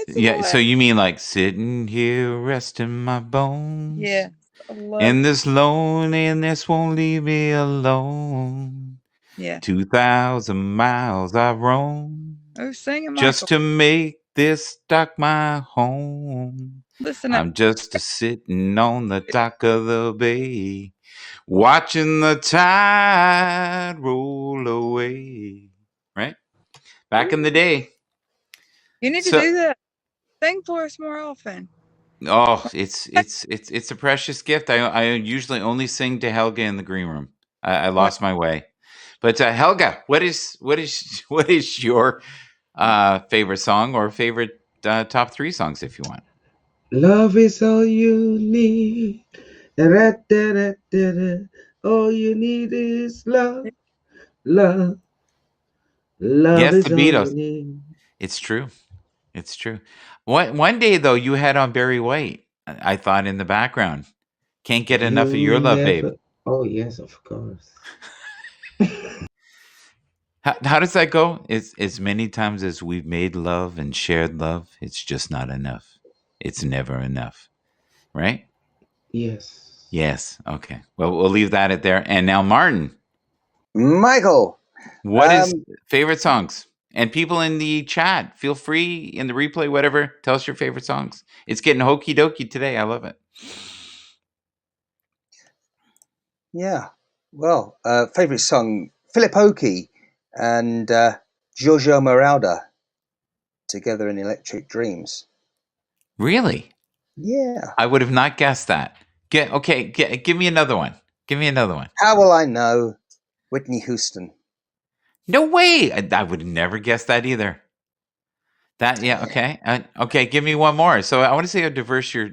Yeah, so you mean like sitting here resting my bones? Yeah. And this loneliness won't leave me alone. Yeah. 2,000 miles I roam. Oh, sing it, Michael. Just to make this dock my home. Listen, I'm just sitting on the dock of the bay, watching the tide roll away. Right? Back in the day. You need to do that. Sing for us more often. Oh, it's a precious gift. I usually only sing to Helga in the green room. I lost my way, but Helga, what is your favorite song or favorite top 3 songs if you want? Love is all you need. Da-da-da-da-da-da. All you need is love. Love. Love is the all Beatles. you need. It's true. It's true. One day though, you had on Barry White. I thought in the background. Can't get enough of your love, babe. Oh yes, of course. How does that go? It's as many times as we've made love and shared love, it's just not enough. It's never enough. Right? Yes. Yes. Okay. Well, we'll leave that at there. And now, Martin. Michael. What is favorite songs? And people in the chat, feel free in the replay, whatever. Tell us your favorite songs. It's getting hokey dokey today. I love it. Yeah. Well, favorite song, Philip Oakey and Giorgio Moroder together in Electric Dreams. Really? Yeah. I would have not guessed that. Give me another one. Give me another one. How Will I Know? Whitney Houston. No way. I would have never guessed that either. Okay. Okay, give me one more. So I want to see how diverse your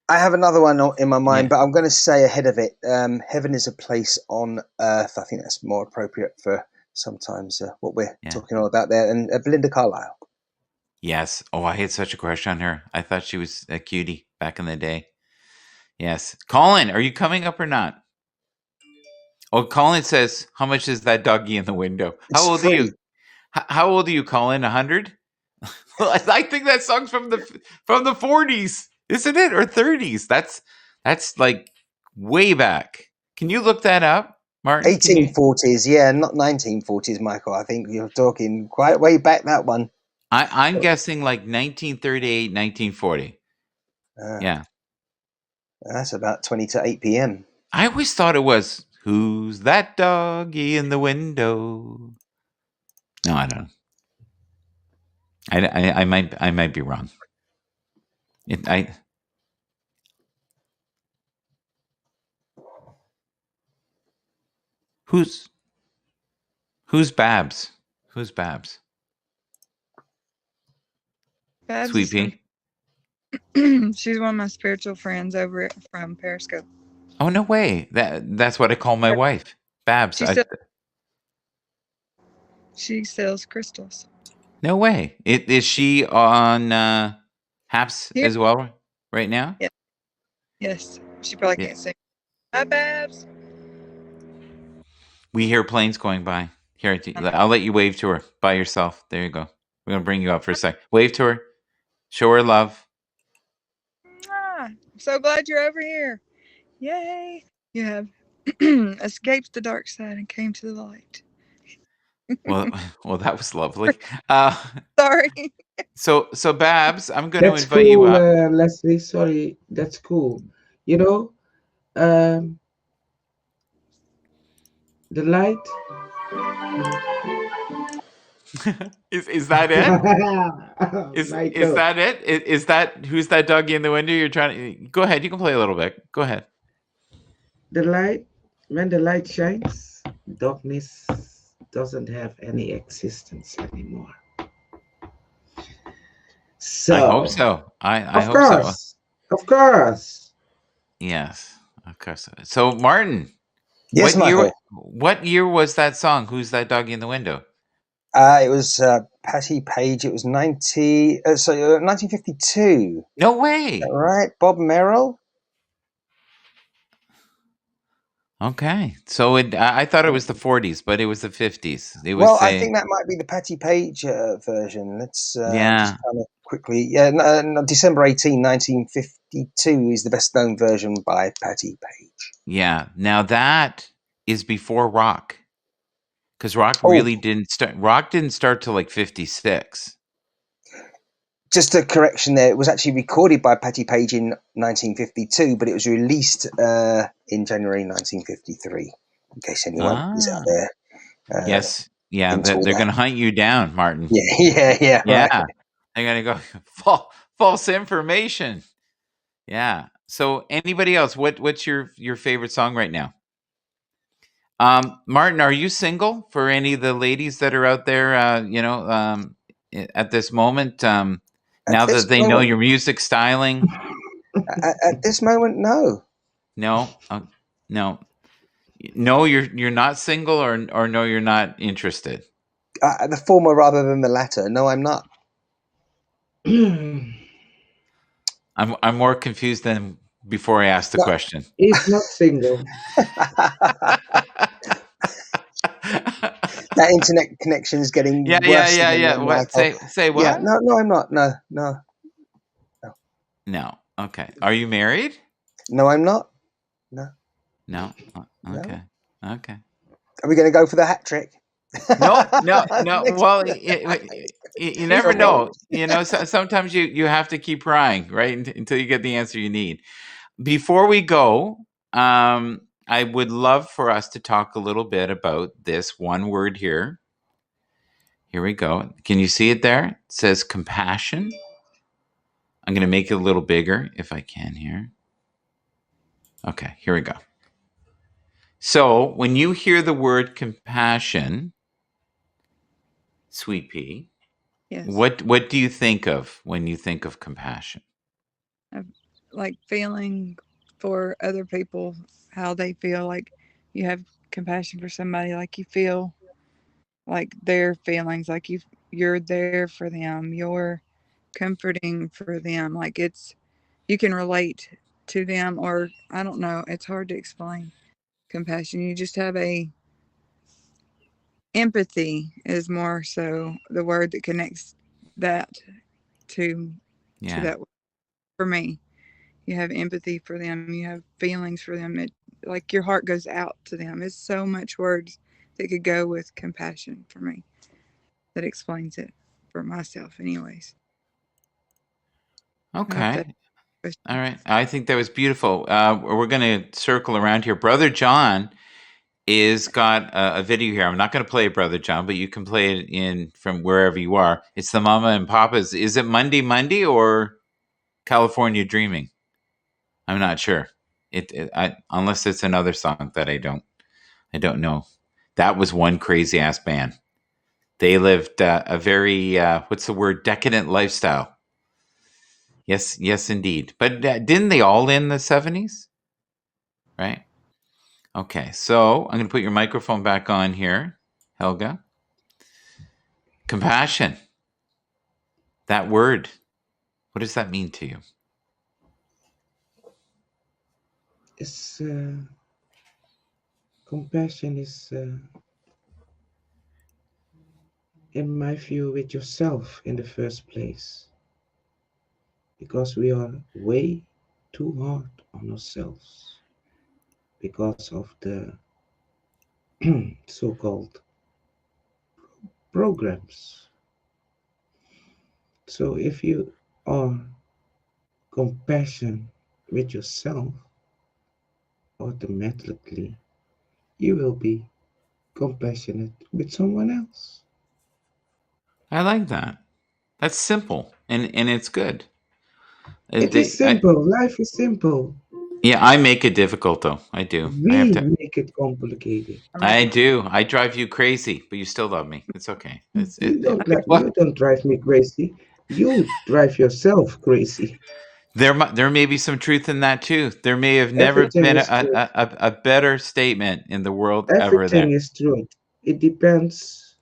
I have another one in my mind, but I'm going to say ahead of it, Heaven is a Place on Earth. I think that's more appropriate for sometimes what we're talking all about there. And Belinda Carlisle. Yes. Oh, I had such a crush on her. I thought she was a cutie back in the day. Yes. Colin, are you coming up or not? Oh, Colin says, how much is that doggy in the window? How old are you? How old are you, Colin? 100? I think that song's from the 40s, isn't it? Or 30s. That's like way back. Can you look that up, Martin? 1840s, yeah, not 1940s, Michael. I think you're talking quite way back, that one. I'm guessing like 1938, 1940. Yeah. That's about 20 to 8 p.m. I always thought it was, who's that doggy in the window? No, I don't know. I might be wrong. Who's Babs? Who's Babs? Babs Sweet Pea. She's one of my spiritual friends over from Periscope. Oh, no way. That's what I call my wife, Babs. She sells crystals. No way. Is she on Happs as well right now? Yeah. Yes. She probably can't sing. Hi, Babs. We hear planes going by. Here, I'll let you wave to her by yourself. There you go. We're gonna bring you up for a sec. Wave to her. Show her love. I'm so glad you're over here. Yay! You have escaped the dark side and came to the light. Well, that was lovely. Sorry. So Babs, I'm going to That's invite you cool, up. Leslie. Sorry, that's cool. You know, um, the light. Is that it? Is Michael, that it? Is that who's that doggy in the window? You're trying to go ahead. You can play a little bit. Go ahead. the light. When the light shines, darkness doesn't have any existence anymore. I hope So, so. I of hope so. course, of course. Yes, of course. So Martin, Yes, Michael. What year was that song? Who's that doggy in the window? It was Patti Page. It was 1952. No Is that way. right? Bob Merrill. Okay, so I thought it was the 40s, but it was the 50s. It Well, was I think that might be the Patti Page version. Let's just yeah, kind of quickly. Yeah, no, December 18, 1952 is the best known version by Patti Page. yeah. Now that is before rock, because rock Oh, really didn't start. Rock didn't start till like 56. just a correction there. It was actually recorded by Patti Page in 1952, but it was released in January 1953. In case anyone is out Ah, there yes, yeah. into all They're that. going to hunt you down, Martin. Yeah, right. Yeah, they're going to go false information. Yeah. So anybody else? What's your favorite song right now? Martin, are you single for any of the ladies that are out there? At this moment, At now this that they know moment, your music styling, at this moment, no. no, no, no, you're not single, or no, you're not interested. The former rather than the latter. No, I'm not. I'm more confused than before I asked the No. question. He's not single. That internet connection is getting worse again, Yeah. What? Michael. Say Yeah, what? no, I'm not. No. No. Okay. Are you married? No, I'm not. No. No. No. Okay. Okay. Are we going to go for the hat trick? No. Next- Well, you never know. So, sometimes you have to keep trying, right, until you get the answer you need. Before we go, I would love for us to talk a little bit about this one word here. Here we go. Can you see it there? It says compassion. I'm going to make it a little bigger if I can here. Okay, here we go. So when you hear the word compassion, Sweet Pea, Yes. what do you think of when you think of compassion? Like feeling for other people, how they feel. Like you have compassion for somebody. Like you feel like their feelings. Like you're there for them. You're comforting for them. Like you can relate to them, or I don't know. It's hard to explain compassion. You just have a empathy is more so the word that connects that to Yeah. that for me. You have empathy for them. You have feelings for them. It like your heart goes out to them. It's so much words that could go with compassion for me. That explains it for myself, anyways. I hope that. Okay. All right. I think that was beautiful. We're going to circle around here. Brother John is got a video here. I'm not going to play it, Brother John, but you can play it in from wherever you are. It's the Mama and Papa's. Is it Monday or California Dreaming? I'm not sure. Unless it's another song that I don't know. That was one crazy ass band. They lived a very what's the word, decadent lifestyle. Yes, indeed. But didn't they all in the 70s? Right. Okay, so I'm going to put your microphone back on here, Helga. Compassion. That word. What does that mean to you? It's Compassion is, in my view, with yourself in the first place, because we are way too hard on ourselves because of the so-called programs. So if you are compassion with yourself, automatically you will be compassionate with someone else. I like that. That's simple and it's good. It is simple. Life is simple. Yeah, I make it difficult though. I do. I have We to. make it complicated. I do. I drive you crazy, but you still love me. It's okay. You don't drive me crazy. You drive yourself crazy. There may be some truth in that too. There may have never Everything been is true. a better statement in the world ever Everything there. is true. It depends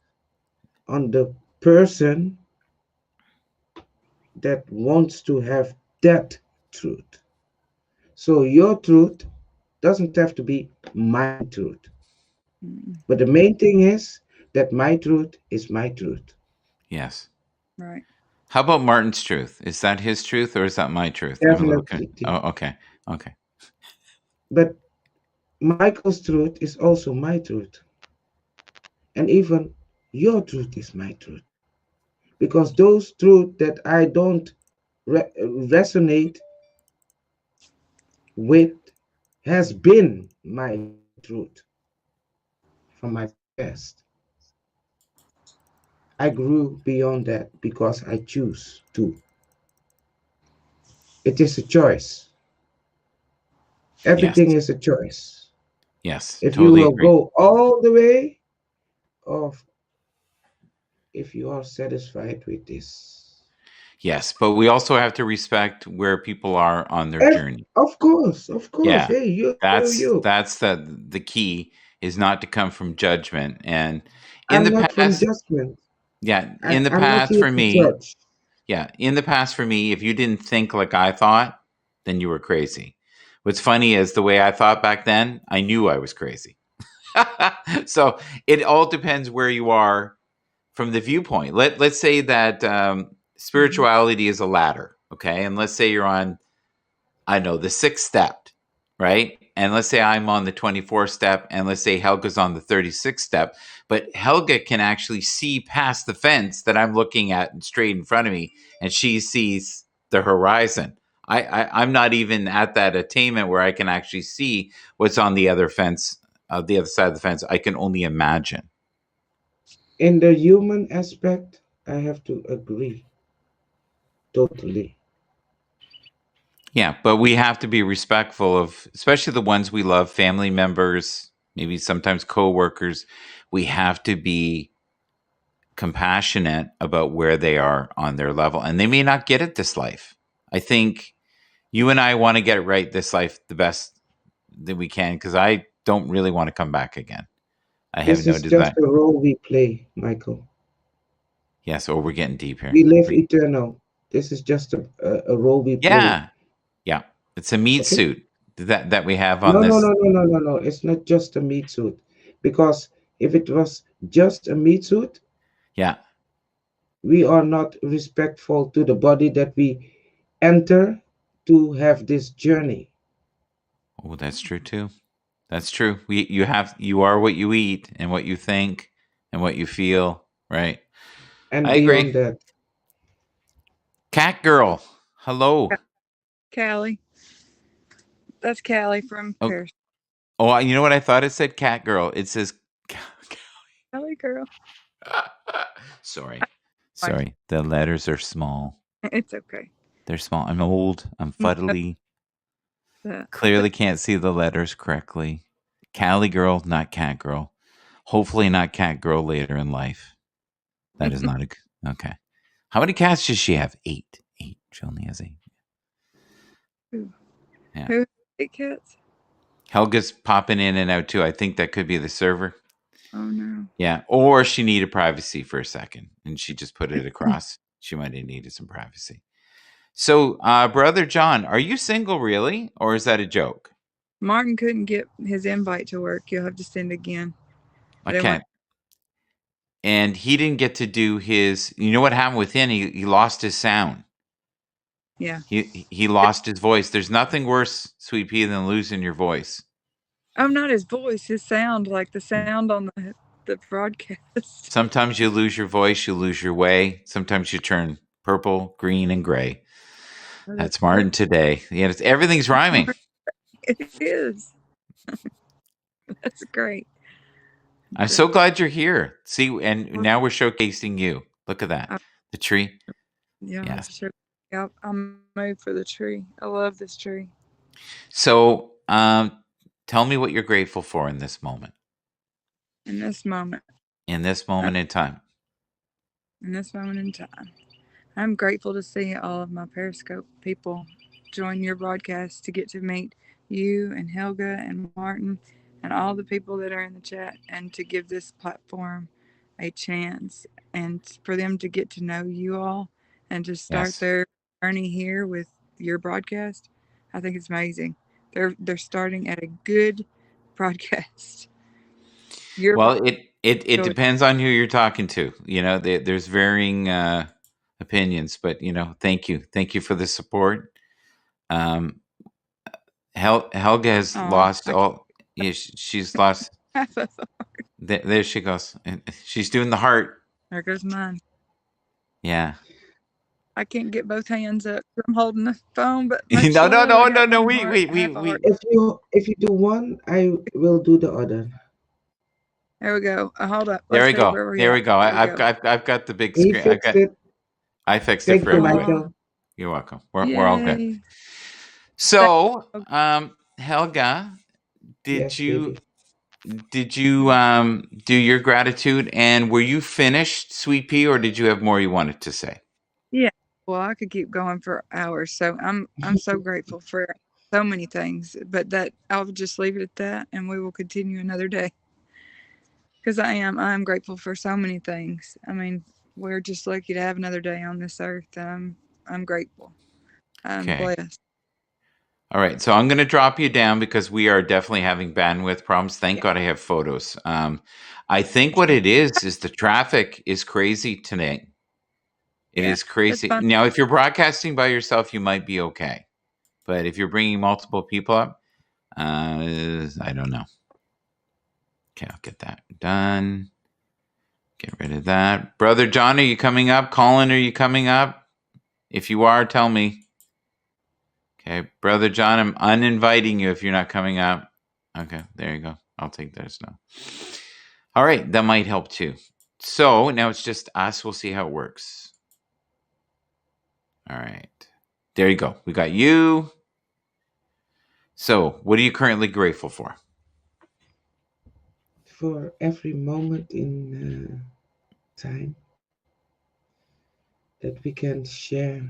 on the person that wants to have that truth. So your truth doesn't have to be my truth. Mm, But the main thing is that my truth is my truth. Yes. right. How about Martin's truth? Is that his truth or is that my truth? I'm a little Definitely. Oh, okay. Okay. But Michael's truth is also my truth. And even your truth is my truth. Because those truths that I don't resonate with has been my truth from my past. I grew beyond that because I choose to. It is a choice. Yes. Everything is a choice. Yes. If you Totally will agree. go all the way, or if you are satisfied with this. Yes, but we also have to respect where people are on their journey. Of course, of course. Yeah. Hey, you. That's the key is not to come from judgment. And in I'm the not from past, judgment. yeah, in the I'm not past here for to me, judge. yeah, in the past for me, if you didn't think like I thought, then you were crazy. What's funny is the way I thought back then, I knew I was crazy. So it all depends where you are from the viewpoint. Let's say that spirituality is a ladder, okay? And let's say you're on, I know, the 6th step, right? And let's say I'm on the 24th step, and let's say Helga's on the 36th step. But Helga can actually see past the fence that I'm looking at straight in front of me, and she sees the horizon. I'm not even at that attainment where I can actually see what's on the other fence, the other side of the fence. I can only imagine. In the human aspect, I have to agree totally. Yeah, but we have to be respectful of, especially the ones we love, family members, maybe sometimes coworkers. We have to be compassionate about where they are on their level, and they may not get it this life. I think you and I want to get it right this life the best that we can, because I don't really want to come back again. I have This is noted just that. a role we play, Michael. Yes, or we're getting deep here. We live eternal. This is just a role we play. Yeah, yeah. It's a meat Okay? suit that we have on No, no, this. no, no, no, no, no. It's not just a meat suit. Because if it was just a meat suit, Yeah. we are not respectful to the body that we enter to have this journey. Oh, that's true too. That's true. You are what you eat and what you think and what you feel, right? And I agree. beyond that, Cat girl. Hello. Callie. That's Callie from Oh, Paris. oh, you know what I thought it said cat girl. It says Callie girl. Sorry. Fine. Sorry. The letters are small. It's okay. They're small. I'm old. I'm fuddly. The, Clearly can't see the letters correctly. Callie girl, not cat girl. Hopefully not cat girl later in life. That is not a okay. How many cats does she have? 8. 8. She only has 8. Yeah. Who? 8 cats? Helga's popping in and out too. I think that could be the server. Oh no. Yeah. Or she needed privacy for a second and she just put it across. She might have needed some privacy. So, brother John, are you single really? Or is that a joke? Martin couldn't get his invite to work. You'll have to send again. Okay. And he didn't get to do his. You know what happened with him? He lost his sound. Yeah. He lost his voice. There's nothing worse, Sweet Pea, than losing your voice. Oh, not his voice, his sound, like the sound on the broadcast. Sometimes you lose your voice, you lose your way. Sometimes you turn purple, green, and gray. That's Martin today. Yeah, everything's rhyming. It is. That's great. I'm so glad you're here. See, and now we're showcasing you. Look at that. The tree. Yeah, Yes. sure. Yeah, I'm made for the tree. I love this tree. So, tell me what you're grateful for in this moment. In this moment. In this moment in time. In this moment in time. I'm grateful to see all of my Periscope people join your broadcast, to get to meet you and Helga and Martin and all the people that are in the chat, and to give this platform a chance, and for them to get to know you all and to start their journey here with your broadcast. I think it's amazing. They're starting at a good broadcast. Well, it depends on who you're talking to. You know, there's varying opinions, but thank you for the support. Helga has lost all. Yeah, she's lost. half of There she goes. She's doing the heart. There goes mine. Yeah. I can't get both hands up. I'm holding the phone, but No. Wait. If you do one, I will do the other. There we go. Hold up. There Let's we see go. where we're There at. we go. I've got the big screen. I fixed it for everybody. Michael. You're welcome. We're all good. So, Helga, did you do your gratitude, and were you finished, Sweet Pea, or did you have more you wanted to say? Yeah. Well, I could keep going for hours. So I'm so grateful for so many things, but that I'll just leave it at that, and we will continue another day. Because I'm grateful for so many things. I mean, we're just lucky to have another day on this earth, and I'm grateful. I'm blessed. All right, so I'm going to drop you down because we are definitely having bandwidth problems. Thank God I have photos. I think what it is the traffic is crazy today. It is crazy. Now, if you're broadcasting by yourself, you might be okay. But if you're bringing multiple people up, I don't know. Okay, I'll get that done. Get rid of that. Brother John, are you coming up? Colin, are you coming up? If you are, tell me. Okay, Brother John, I'm uninviting you if you're not coming up. Okay, there you go. I'll take that as no. All right, that might help too. So now it's just us. We'll see how it works. All right. There you go. We got you. So what are you currently grateful for? For every moment in time that we can share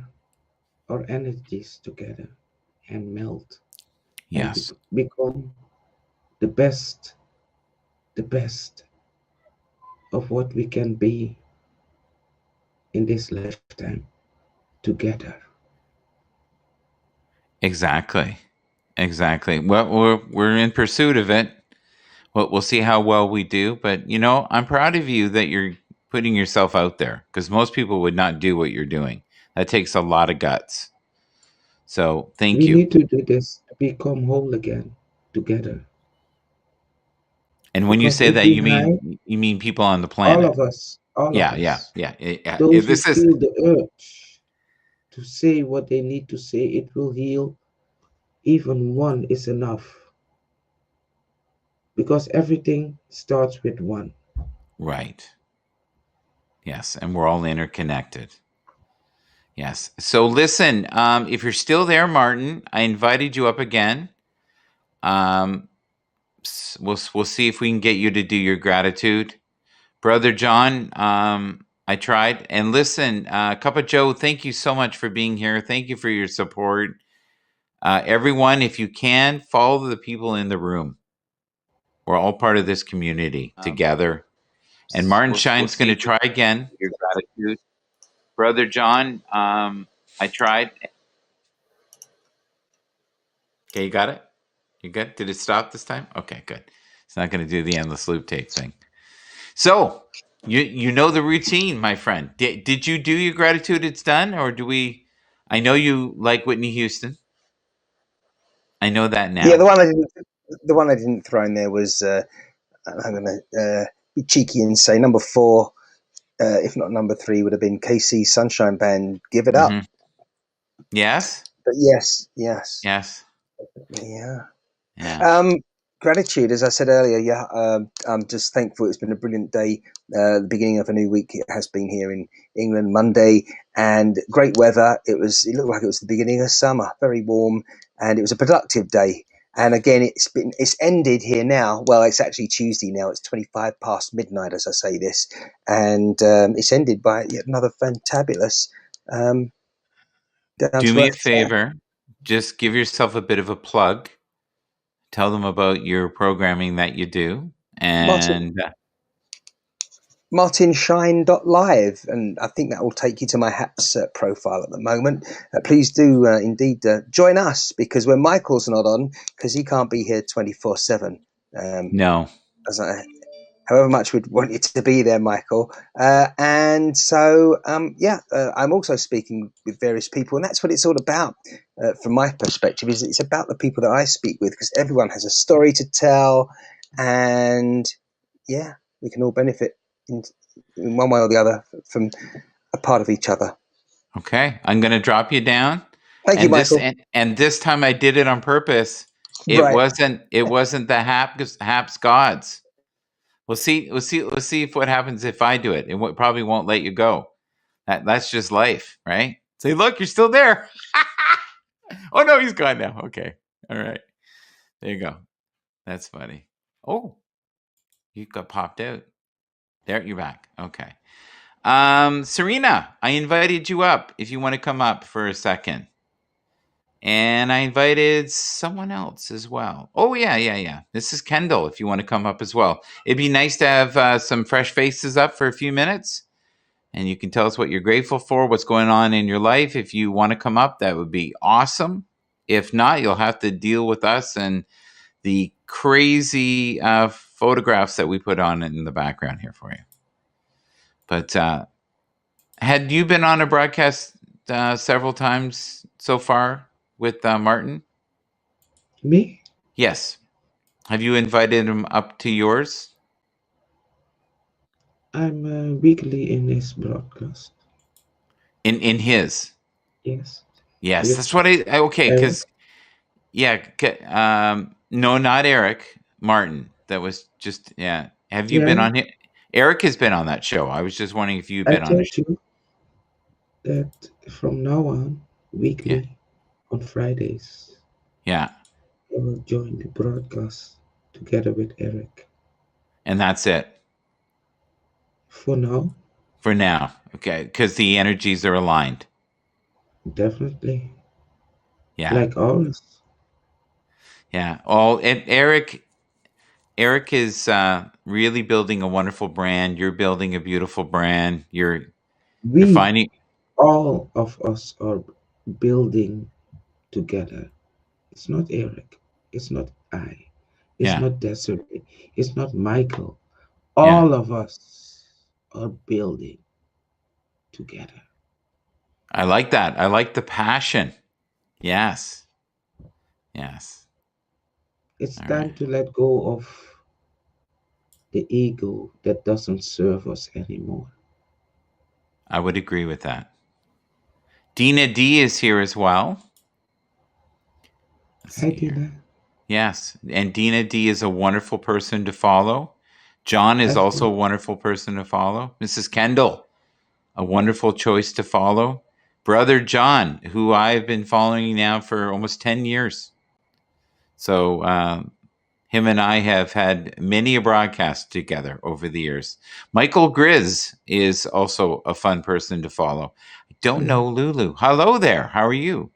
our energies together and melt. Yes. And become the best of what we can be in this lifetime together. Exactly. Well, we're in pursuit of it. Well, we'll see how well we do. But, I'm proud of you that you're putting yourself out there, because most people would not do what you're doing. That takes a lot of guts. So thank you. We need to do this to become whole again together. And when you say that, you mean people on the planet. All of us. Yeah. Those who feel the urge to say what they need to say, it will heal. Even one is enough. Because everything starts with one. Right. Yes, and we're all interconnected. Yes. So listen, if you're still there, Martin, I invited you up again. We'll see if we can get you to do your gratitude. Brother John, I tried. And listen, Cup of Joe, thank you so much for being here. Thank you for your support. Everyone, if you can, follow the people in the room. We're all part of this community together. And Martin Shine's going to try again. Your gratitude. Brother John, I tried. Okay, you got it? You good? Did it stop this time? Okay, good. It's not going to do the endless loop tape thing. So you know the routine, my friend. Did you do your gratitude? It's done, or do we? I know you like Whitney Houston. I know that now. Yeah, the one I didn't throw in there was I'm going to be cheeky and say number 4, if not number 3, would have been KC Sunshine Band. Give it up. Yes. But yes. Yes. Yeah. Yeah. Gratitude, as I said earlier. Yeah, I'm just thankful. It's been a brilliant day. The beginning of a new week. It has been here in England. Monday, and great weather. It looked like it was the beginning of summer. Very warm, and it was a productive day. And again, it's ended here now. Well, it's actually Tuesday now. It's 25 past midnight as I say this, and it's ended by yet another fantabulous down Do to me a earth chat. favor. Just give yourself a bit of a plug. Tell them about your programming that you do, and martinshine.live, and I think that will take you to my Happs profile at the moment. Please do indeed join us, because when Michael's not on, because he can't be here 24/7, no. however much we'd want you to be there, Michael. And so, I'm also speaking with various people, and that's what it's all about. From my perspective, is it's about the people that I speak with, because everyone has a story to tell, and yeah, we can all benefit in one way or the other from a part of each other. Okay, I'm going to drop you down. Thank you, Michael. And this time I did it on purpose. It Right. wasn't the Happs gods. We'll see if what happens if I do it. It probably won't let you go. That's just life, right? Say, look, you're still there. Oh no, he's gone now. Okay, all right, there you go. That's funny. Oh, you got popped out. There, you're back. Okay. Serena, I invited you up if you want to come up for a second. And I invited someone else as well. Oh, yeah. This is Kendall, if you want to come up as well. It'd be nice to have some fresh faces up for a few minutes. And you can tell us what you're grateful for, what's going on in your life. If you want to come up, that would be awesome. If not, you'll have to deal with us and the crazy photographs that we put on in the background here for you. But had you been on a broadcast several times so far with Martin? Me? Yes. Have you invited him up to yours? I'm weekly in this broadcast. In his? Yes. Yes, With that's what okay, Eric. because no, not Eric, Martin. That was just Have you been Yeah, on it? Eric has been on that show. I was just wondering if you've I been on the told show. you that from now on, Yeah, weekly on Fridays, yeah, I will join the broadcast together with Eric. and that's it For now, for now. Okay, because the energies are aligned. definitely. Yeah, Like always. yeah. And Eric is really building a wonderful brand. You're building a beautiful brand. You're We, finding. all of us, are building together. It's not Eric. It's not I. It's Yeah, not Desiree. It's not Michael. yeah. All of us are building together. I like that. I like the passion. Yes. Yes. It's All time right. to let go of the ego that doesn't serve us anymore. I would agree with that. Dina D is here as well. Let's Hi, see here. Dina. Yes. And Dina D is a wonderful person to follow. John is As also well. a wonderful person to follow. Mrs. Kendall, a wonderful choice to follow. Brother John, who I've been following now for almost 10 years. So him and I have had many a broadcast together over the years. Michael Grizz is also a fun person to follow. I don't know Lulu. Hello there. How are you?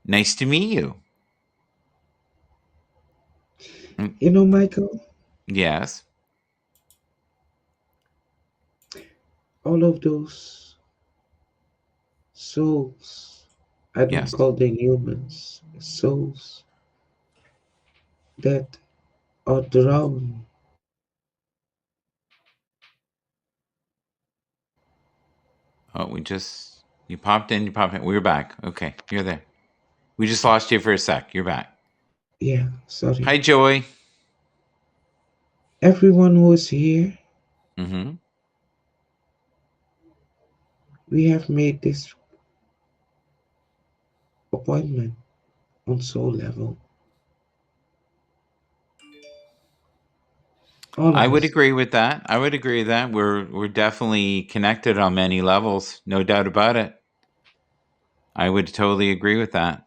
Nice to meet you. You know, Michael, Yes. all of those souls, I don't Yes. call them humans, souls, that are drowned. Oh, you popped in, We're back. Okay, you're there. We just lost you for a sec. You're back. Yeah, sorry. Hi, Joey. Everyone who is here, Mm-hmm. we have made this appointment on soul level. All I of would us. agree with that. We're definitely connected on many levels, no doubt about it. I would totally agree with that.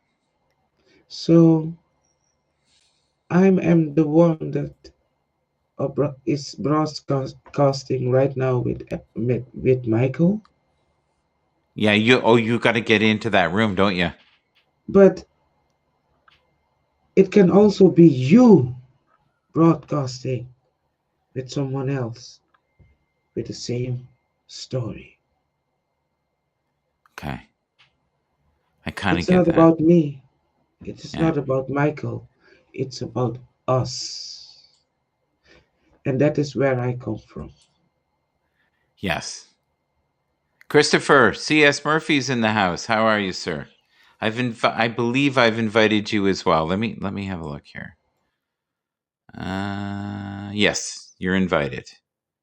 So I am the one that is broadcasting right now with Michael. Yeah, you got to get into that room, don't you? But it can also be you broadcasting with someone else with the same story. Okay. I kind of It's get not that. about me. It is Yeah. not about Michael. It's about us. And that is where I come from. Yes. Christopher, C.S. Murphy's in the house. How are you, sir? I believe I've invited you as well. Let me have a look here. Yes, you're invited.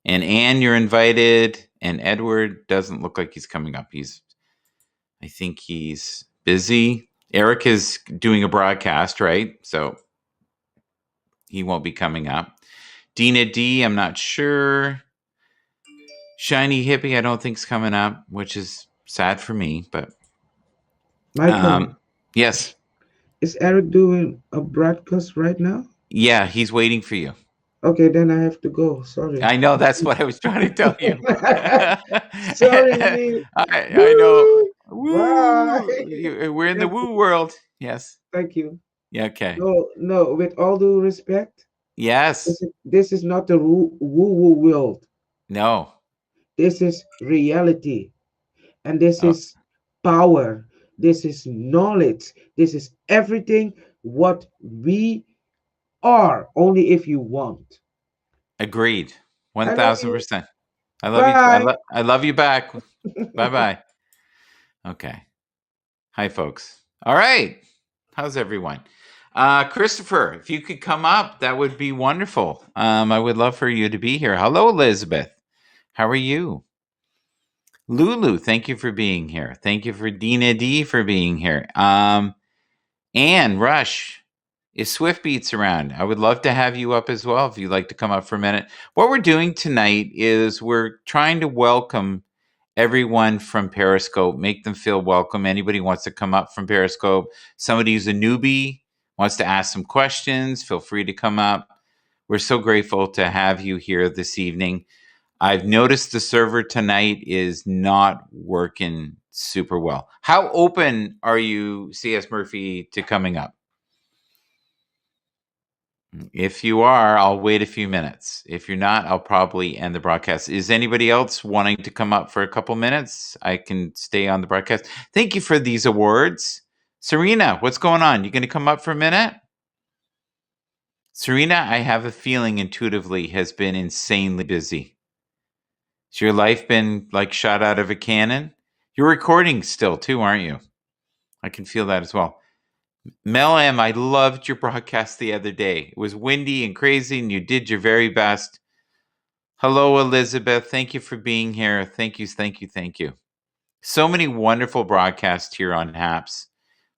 And Anne, you're invited. And Edward doesn't look like he's coming up. I think he's busy. Eric is doing a broadcast, right? So he won't be coming up. Dina D, I'm not sure. Shiny Hippie, I don't think's coming up, which is sad for me, but Michael, yes. is Eric doing a broadcast right now? Yeah, he's waiting for you. Okay, then I have to go. Sorry. I know, that's what I was trying to tell you. Sorry. I know. Woo! Bye. Woo! We're in the Yes, woo world. Yes. thank you. Yeah, okay. No, no, with all due respect, Yes. this is not the woo-woo world. No. This is reality. And this Oh, is power. This is knowledge. This is everything what we are, only if you want. agreed. I love you. 1000%. I love you. Bye. I love you back. Bye-bye. Okay. Hi, folks. All right. How's everyone? Christopher, if you could come up, that would be wonderful. I would love for you to be here. Hello, Elizabeth. How are you? Lulu, thank you for being here. Thank you for Dina D for being here. Anne Rush, is Swift Beats around? I would love to have you up as well if you'd like to come up for a minute. What we're doing tonight is we're trying to welcome everyone from Periscope, make them feel welcome. Anybody wants to come up from Periscope, somebody who's a newbie wants to ask some questions, feel free to come up. We're so grateful to have you here this evening. I've noticed the server tonight is not working super well. How open are you, CS Murphy, to coming up? If you are, I'll wait a few minutes. If you're not, I'll probably end the broadcast. Is anybody else wanting to come up for a couple minutes? I can stay on the broadcast. Thank you for these awards. Serena, what's going on? You going to come up for a minute? Serena, I have a feeling intuitively has been insanely busy. Has your life been like shot out of a cannon? You're recording still too, aren't you? I can feel that as well. Mel M, I loved your broadcast the other day. It was windy and crazy, and you did your very best. Hello, Elizabeth. Thank you for being here. Thank you, thank you, thank you. So many wonderful broadcasts here on Happs.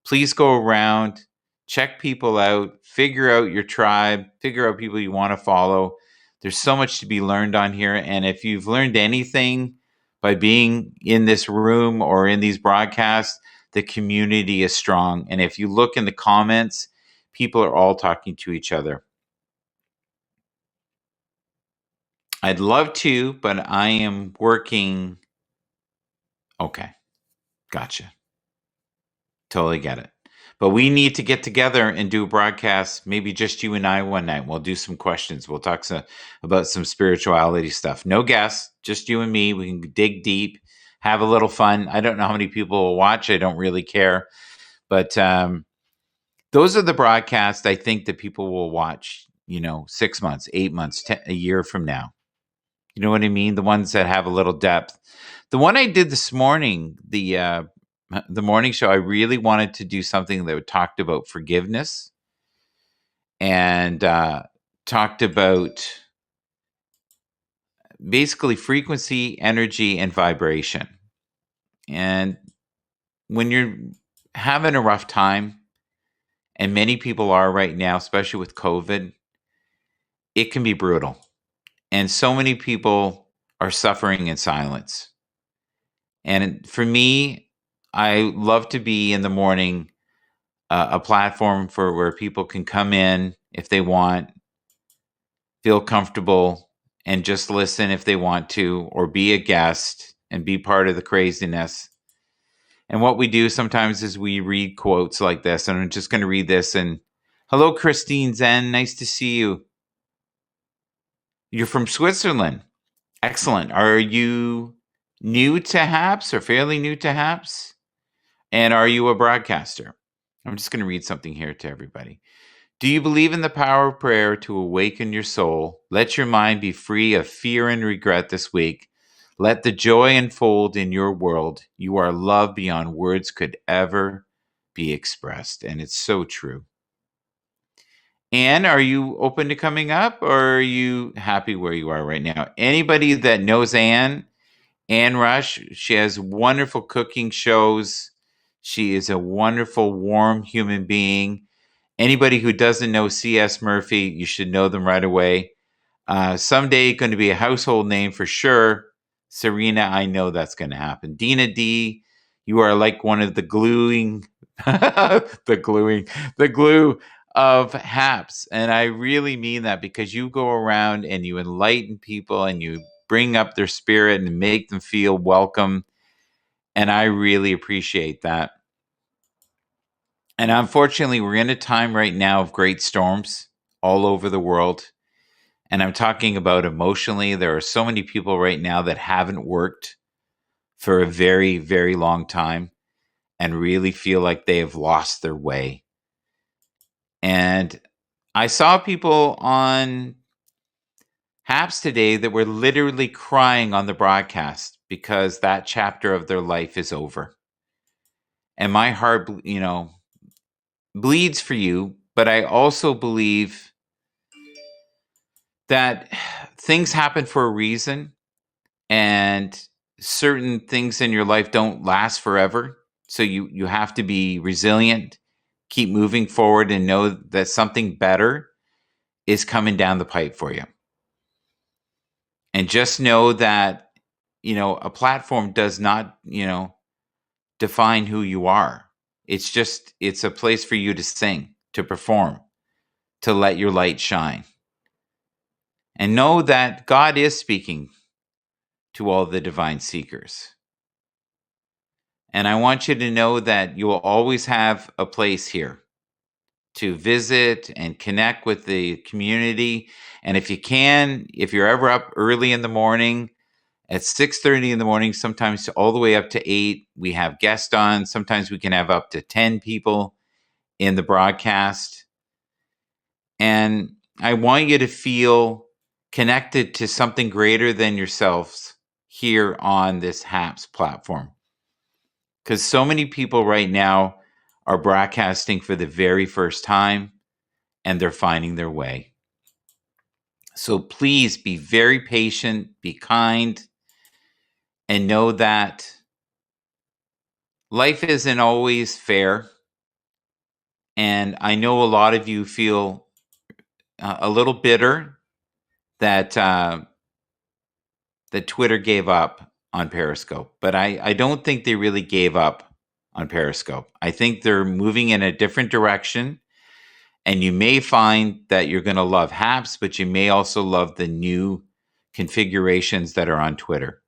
Please go around, check people out, figure out your tribe, figure out people you want to follow. There's so much to be learned on here. And if you've learned anything by being in this room or in these broadcasts, the community is strong. And if you look in the comments, people are all talking to each other. I'd love to, but I am working. Okay, gotcha. Totally get it. But we need to get together and do a broadcast, maybe just you and I one night. We'll do some questions. We'll talk about some spirituality stuff. No guests, just you and me. We can dig deep, have a little fun. I don't know how many people will watch. I don't really care. But those are the broadcasts I think that people will watch, 6 months, 8 months, a year from now. You know what I mean? The ones that have a little depth. The one I did this morning, the morning show, I really wanted to do something that talked about forgiveness and talked about basically frequency, energy, and vibration. And when you're having a rough time, and many people are right now, especially with COVID, it can be brutal. And so many people are suffering in silence. And for me, I love to be in the morning a platform for where people can come in if they want, feel comfortable, and just listen if they want to, or be a guest and be part of the craziness. And what we do sometimes is we read quotes like this, and I'm just going to read this. And hello, Christine Zen. Nice to see you. You're from Switzerland. Excellent. Are you new to Happs or fairly new to Happs? And are you a broadcaster? I'm just going to read something here to everybody. Do you believe in the power of prayer to awaken your soul? Let your mind be free of fear and regret this week. Let the joy unfold in your world. You are loved beyond words could ever be expressed. And it's so true. Anne, are you open to coming up, or are you happy where you are right now? Anybody that knows Anne Rush, she has wonderful cooking shows. She is a wonderful, warm human being. Anybody who doesn't know C.S. Murphy, you should know them right away. Someday going to be a household name for sure. Serena, I know that's going to happen. Dina D, you are like one of the gluing, the glue of Happs. And I really mean that, because you go around and you enlighten people and you bring up their spirit and make them feel welcome. And I really appreciate that. And unfortunately, we're in a time right now of great storms all over the world. And I'm talking about emotionally. There are so many people right now that haven't worked for a very, very long time and really feel like they have lost their way. And I saw people on Happs today that were literally crying on the broadcast because that chapter of their life is over. And my heart, bleeds for you, but I also believe that things happen for a reason, and certain things in your life don't last forever. So you have to be resilient, keep moving forward, and know that something better is coming down the pipe for you. And just know that, a platform does not, define who you are. It's a place for you to sing, to perform, to let your light shine. And know that God is speaking to all the divine seekers. And I want you to know that you will always have a place here to visit and connect with the community. And if you can, if you're ever up early in the morning, at 6:30 in the morning, sometimes all the way up to 8, we have guests on. Sometimes we can have up to 10 people in the broadcast. And I want you to feel connected to something greater than yourselves here on this Happs platform. Because so many people right now are broadcasting for the very first time, and they're finding their way. So please be very patient, be kind, and know that life isn't always fair. And I know a lot of you feel a little bitter that that Twitter gave up on Periscope, but I don't think they really gave up on Periscope. I think they're moving in a different direction, and you may find that you're going to love Happs, but you may also love the new configurations that are on Twitter.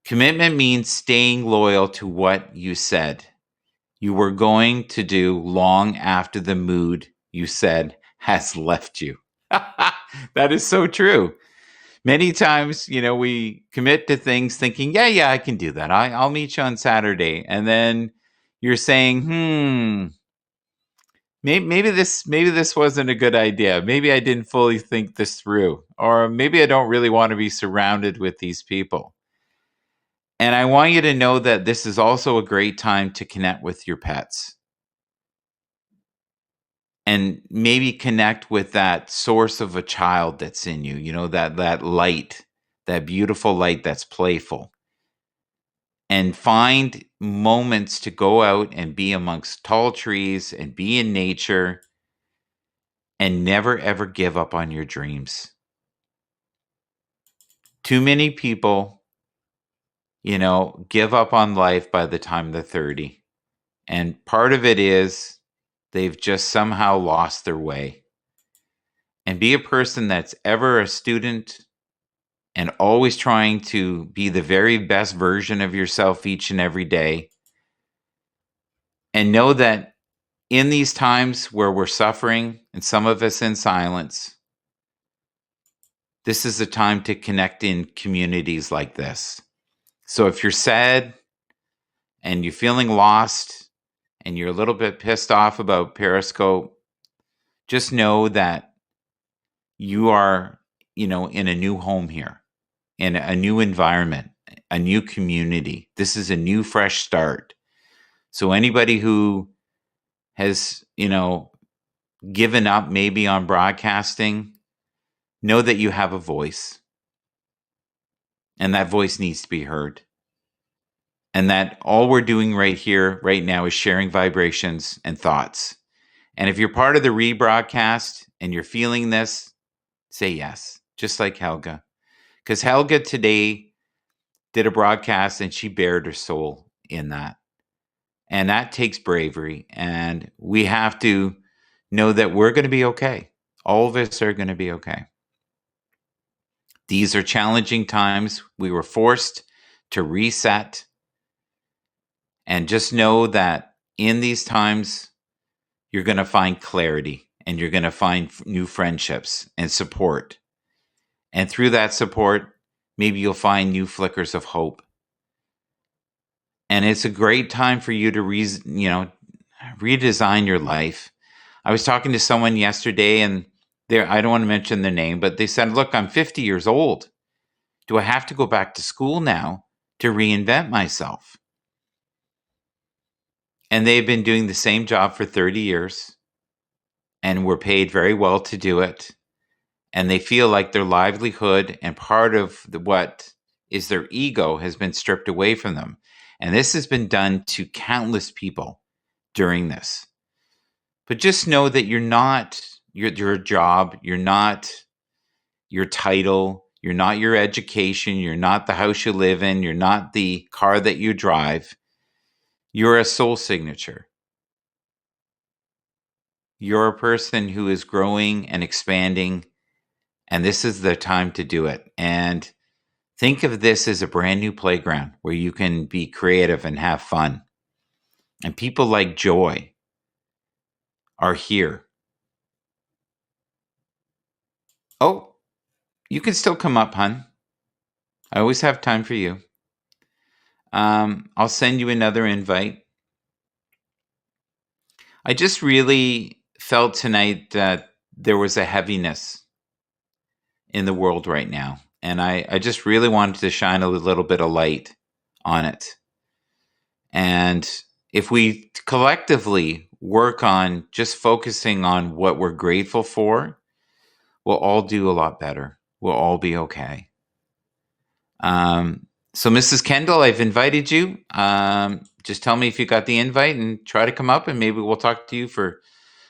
Commitment means staying loyal to what you said you were going to do long after the mood you said has left you. That is so true. Many times, we commit to things thinking, yeah, I can do that. I'll meet you on Saturday. And then you're saying, maybe this wasn't a good idea. Maybe I didn't fully think this through, or maybe I don't really want to be surrounded with these people. And I want you to know that this is also a great time to connect with your pets. And maybe connect with that source of a child that's in you, you know, that light, that beautiful light that's playful. And find moments to go out and be amongst tall trees and be in nature, and never ever give up on your dreams. Too many people, you know, give up on life by the time they're 30. And part of it is they've just somehow lost their way. And be a person that's ever a student and always trying to be the very best version of yourself each and every day. And know that in these times where we're suffering, and some of us in silence, this is a time to connect in communities like this. So if you're sad and you're feeling lost and you're a little bit pissed off about Periscope, just know that you are, you know, in a new home here, in a new environment, a new community. This is a new, fresh start. So anybody who has, you know, given up maybe on broadcasting, know that you have a voice. And that voice needs to be heard. And that all we're doing right here, right now, is sharing vibrations and thoughts. And if you're part of the rebroadcast and you're feeling this, say yes, just like Helga. Because Helga today did a broadcast and she bared her soul in that. And that takes bravery. And we have to know that we're going to be okay. All of us are going to be okay. These are challenging times. We were forced to reset. And just know that in these times, you're going to find clarity and you're going to find new friendships and support. And through that support, maybe you'll find new flickers of hope. And it's a great time for you to redesign your life. I was talking to someone yesterday, and I don't want to mention their name, but they said, look, I'm 50 years old. Do I have to go back to school now to reinvent myself? And they've been doing the same job for 30 years and were paid very well to do it. And they feel like their livelihood and part of what is their ego has been stripped away from them. And this has been done to countless people during this. But just know that you're not your job, you're not your title, you're not your education, you're not the house you live in, you're not the car that you drive. You're a soul signature. You're a person who is growing and expanding, and this is the time to do it. And think of this as a brand new playground where you can be creative and have fun. And people like Joy are here. Oh, you can still come up, hun. I always have time for you. I'll send you another invite. I just really felt tonight that there was a heaviness in the world right now. And I just really wanted to shine a little bit of light on it. And if we collectively work on just focusing on what we're grateful for, we'll all do a lot better. We'll all be okay. So Mrs. Kendall, I've invited you. Just tell me if you got the invite and try to come up, and maybe we'll talk to you for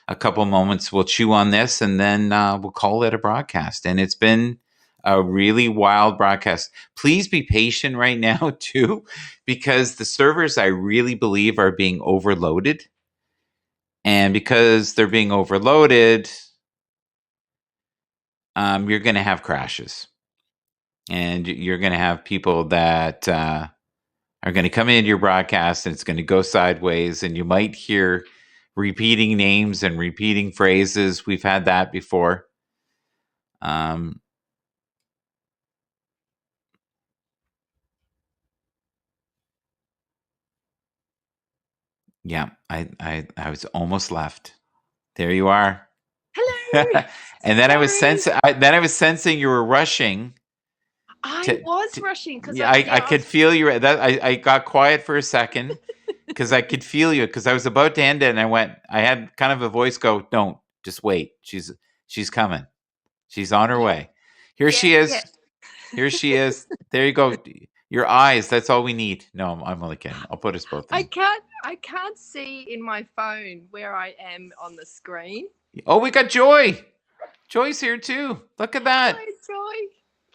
a couple moments. We'll chew on this, and then we'll call it a broadcast. And it's been a really wild broadcast. Please be patient right now too, because the servers, I really believe, are being overloaded. And because they're being overloaded, you're going to have crashes. And you're going to have people that are going to come into your broadcast, and it's going to go sideways, and you might hear repeating names and repeating phrases. We've had that before. Yeah, I was almost left. There you are. Hello. And then I was Sorry. sensing you were rushing. I was rushing because Yeah, I could feel you. I got quiet for a second because I could feel you because I was about to end it, and I had kind of a voice go, "Don't, just wait. She's coming. She's on her way. Here she is. Yeah. Here she is. There you go. Your eyes. That's all we need." No, I'm only kidding. I'll put us both in. I can't see in my phone where I am on the screen. Oh, we got Joy. Joy's here too. Look at that. Hi, Joy.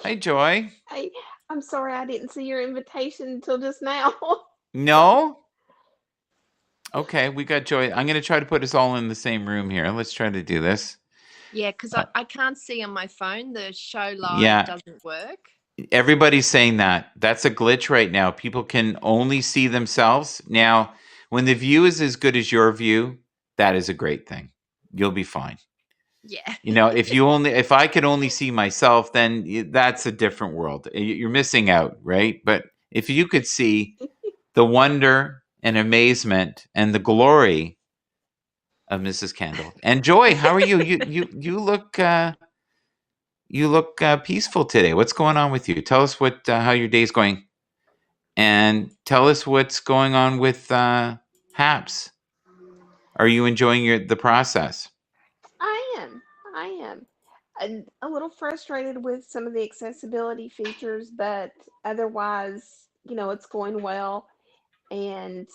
Hey, Joy. Hey, I'm sorry I didn't see your invitation until just now. No? Okay, we got Joy. I'm going to try to put us all in the same room here. Let's try to do this. Yeah, because I can't see on my phone. The show live doesn't work. Everybody's saying that. That's a glitch right now. People can only see themselves. Now, when the view is as good as your view, that is a great thing. You'll be fine. Yeah. If I could only see myself, then that's a different world. You're missing out, right? But if you could see the wonder and amazement and the glory of Mrs. Kendall and Joy, how are you? You look peaceful today. What's going on with you? Tell us how your day's going, and tell us what's going on with Happs. Are you enjoying the process? I am. I'm a little frustrated with some of the accessibility features, but otherwise, it's going well. And,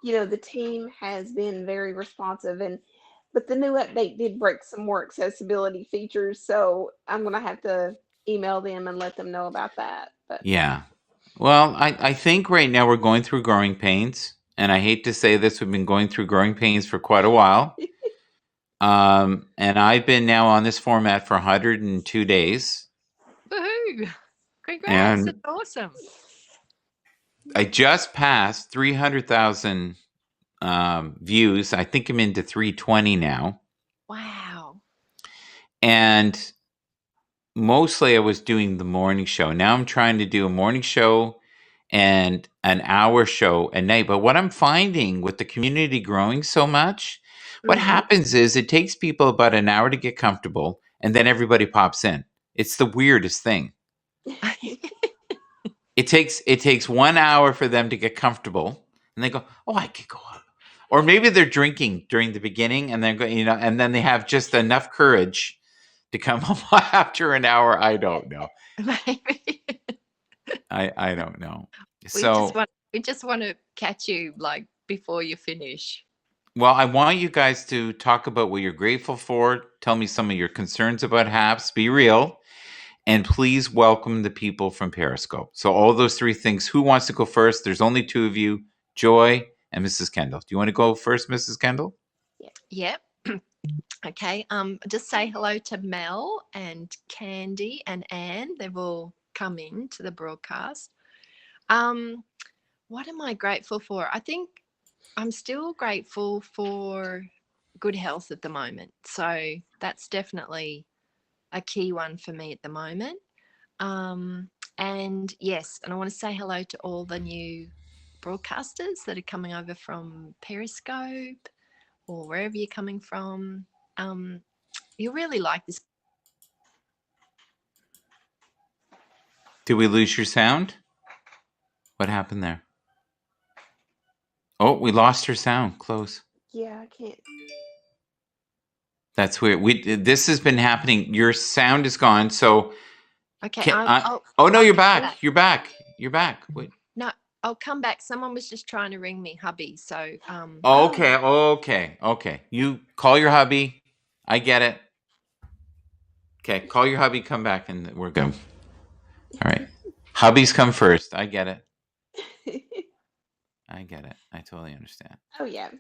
the team has been very responsive, but the new update did break some more accessibility features, so I'm going to have to email them and let them know about that. But Yeah. Well, I think right now we're going through growing pains, and I hate to say this, we've been going through growing pains for quite a while. And I've been now on this format for 102 days. Woohoo! Congrats! And That's awesome. I just passed 300,000 views. I think I'm into 320 now. Wow. And mostly I was doing the morning show. Now I'm trying to do a morning show and an hour show at night. But what I'm finding with the community growing so much, what happens is it takes people about an hour to get comfortable, and then everybody pops in. It's the weirdest thing. It takes 1 hour for them to get comfortable, and they go, "Oh, I could go up." Or maybe they're drinking during the beginning, and then and then they have just enough courage to come up after an hour. I don't know. Maybe. I don't know. We just want to catch you like before you finish. Well, I want you guys to talk about what you're grateful for. Tell me some of your concerns about Happs. Be real. And please welcome the people from Periscope. So all those three things. Who wants to go first? There's only two of you, Joy and Mrs. Kendall. Do you want to go first, Mrs. Kendall? Yep. Okay. Just say hello to Mel and Candy and Anne. They've all come in to the broadcast. What am I grateful for? I think I'm still grateful for good health at the moment. So that's definitely a key one for me at the moment. And yes, and I want to say hello to all the new broadcasters that are coming over from Periscope or wherever you're coming from. You really like this. Did we lose your sound? What happened there? Oh, we lost her sound. Close. yeah, I can't. That's weird. This has been happening. Your sound is gone. So Okay. oh no, you're back. You're back. You're back. Wait. No, I'll come back. Someone was just trying to ring me, hubby. So Okay. You call your hubby. I get it. Okay, call your hubby, come back, and we're good. All right. Hubbies come first. I get it. I get it. I totally understand. Oh, yeah.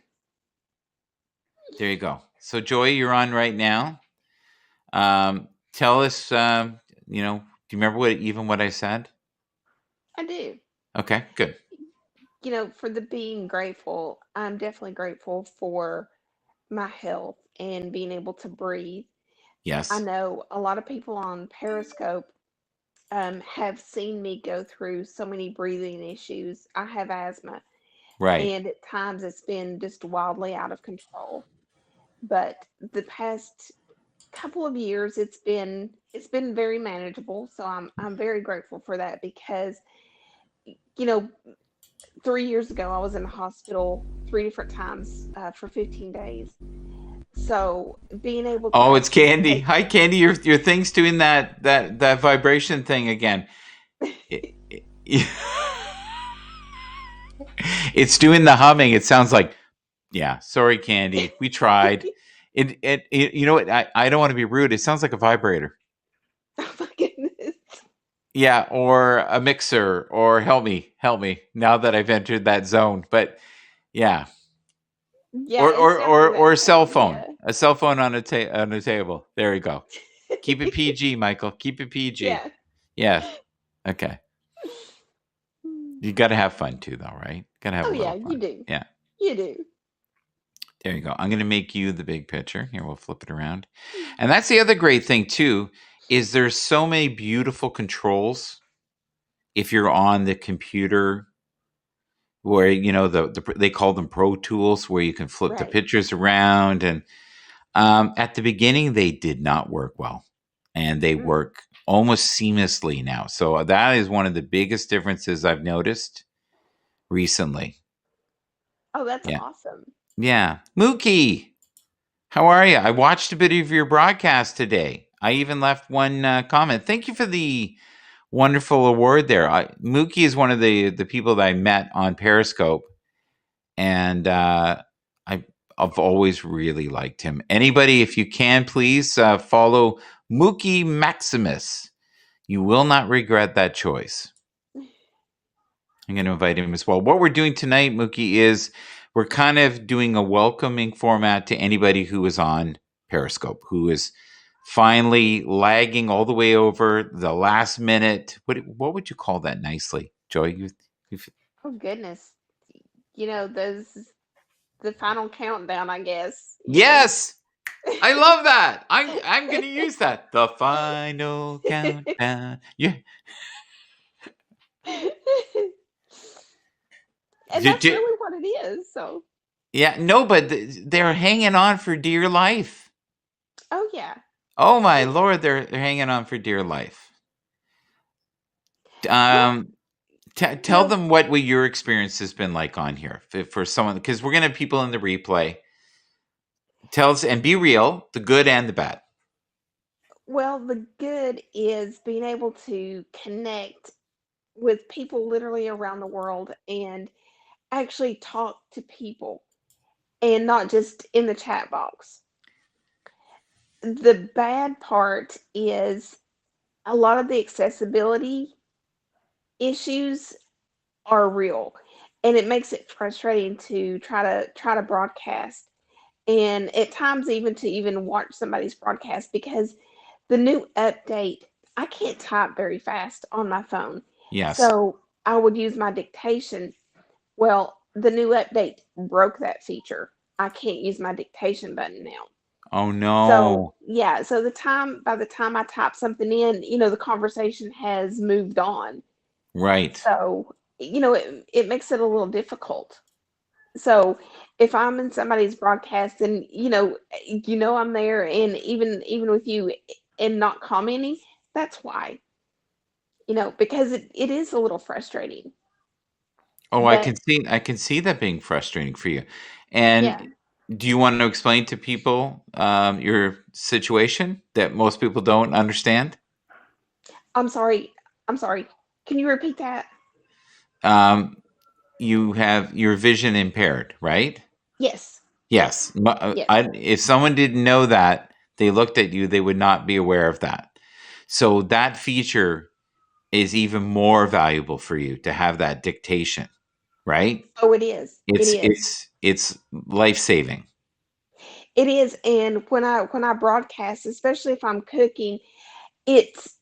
There you go. So, Joy, you're on right now. Tell us, do you remember what I said? I do. Okay, good. For the being grateful, I'm definitely grateful for my health and being able to breathe. Yes. I know a lot of people on Periscope have seen me go through so many breathing issues. I have asthma. Right. And at times it's been just wildly out of control. but the past couple of years it's been very manageable. So I'm very grateful for that because you know 3 years ago I was in the hospital 3 different times for 15 days. So being able to Oh, it's actually Candy. take Hi, Candy. Your thing's doing that vibration thing again. It- it- it's doing the humming. It sounds like, yeah. Sorry, Candy. We tried. You know what? I don't want to be rude. It sounds like a vibrator. oh my goodness. Yeah, or a mixer, or help me. Now that I've entered that zone, but yeah, Yeah, it's definitely or that zone. Yeah. a cell phone on a table. There we go. Keep it PG, Michael. Keep it PG. Yeah. Yes. Okay. You got to have fun too, though, right? Got to have Oh a yeah, little you fun. do. Yeah. You do. There you go. I'm going to make you the big picture. Here, we'll flip it around. And that's the other great thing too, is there's so many beautiful controls if you're on the computer where they call them Pro Tools, where you can flip the Right. pictures around. And at the beginning, they did not work well, and they Mm. work almost seamlessly now. So that is one of the biggest differences I've noticed recently. Oh, that's Yeah, awesome. yeah. Mookie, how are you? I watched a bit of your broadcast today. I even left one comment. Thank you for the wonderful award there. Mookie is one of the people that I met on Periscope, and I've always really liked him. Anybody, if you can, please follow Mookie Maximus. You will not regret that choice. I'm going to invite him as well. What we're doing tonight, Mookie, is we're kind of doing a welcoming format to anybody who is on Periscope, who is finally lagging all the way over the last minute. What would you call that nicely, Joy? Oh goodness. Those the final countdown, I guess. Yes, I love that. I'm going to use that. The final countdown. Yeah. And that's really what it is. So, Yeah, no, but they're hanging on for dear life. oh yeah. Oh my Lord, they're hanging on for dear life. Well, Tell well, them what your experience has been like on here for someone, because we're gonna have people in the replay. Tell us and be real, the good and the bad. well, the good is being able to connect with people literally around the world and actually talk to people and not just in the chat box. The bad part is a lot of the accessibility issues are real, and it makes it frustrating to try to broadcast, and at times even to even watch somebody's broadcast because the new update, I can't type very fast on my phone. Yes. So I would use my dictation. Well, the new update broke that feature. I can't use my dictation button now. Oh So no. yeah, so by the time I type something in, the conversation has moved on. Right. So, it makes it a little difficult. So if I'm in somebody's broadcast and I'm there, and even with you and not commenting, that's why. Because it is a little frustrating. Oh, But I can see that being frustrating for you. And yeah, do you want to explain to people your situation that most people don't understand? I'm sorry. I'm sorry. Can you repeat that? Um, you have your vision impaired, right? Yes. Yes. Yes. Yes. If someone didn't know that, they looked at you, they would not be aware of that. So that feature is even more valuable for you to have that dictation, right? Oh, it is. It is. It's life saving. It is. And when I broadcast, especially if I'm cooking, it's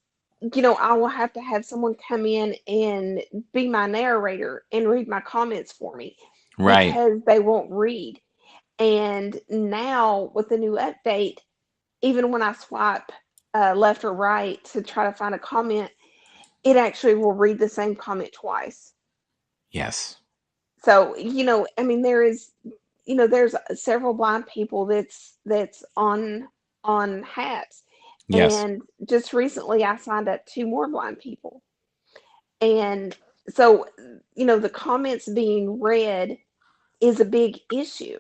I will have to have someone come in and be my narrator and read my comments for me Right. because they won't read. And now with the new update, even when I swipe left or right to try to find a comment, it actually will read the same comment twice. Yes. So, I mean, there's several blind people that's on Happs, Yes. and just recently I signed up two more blind people, and so the comments being read is a big issue.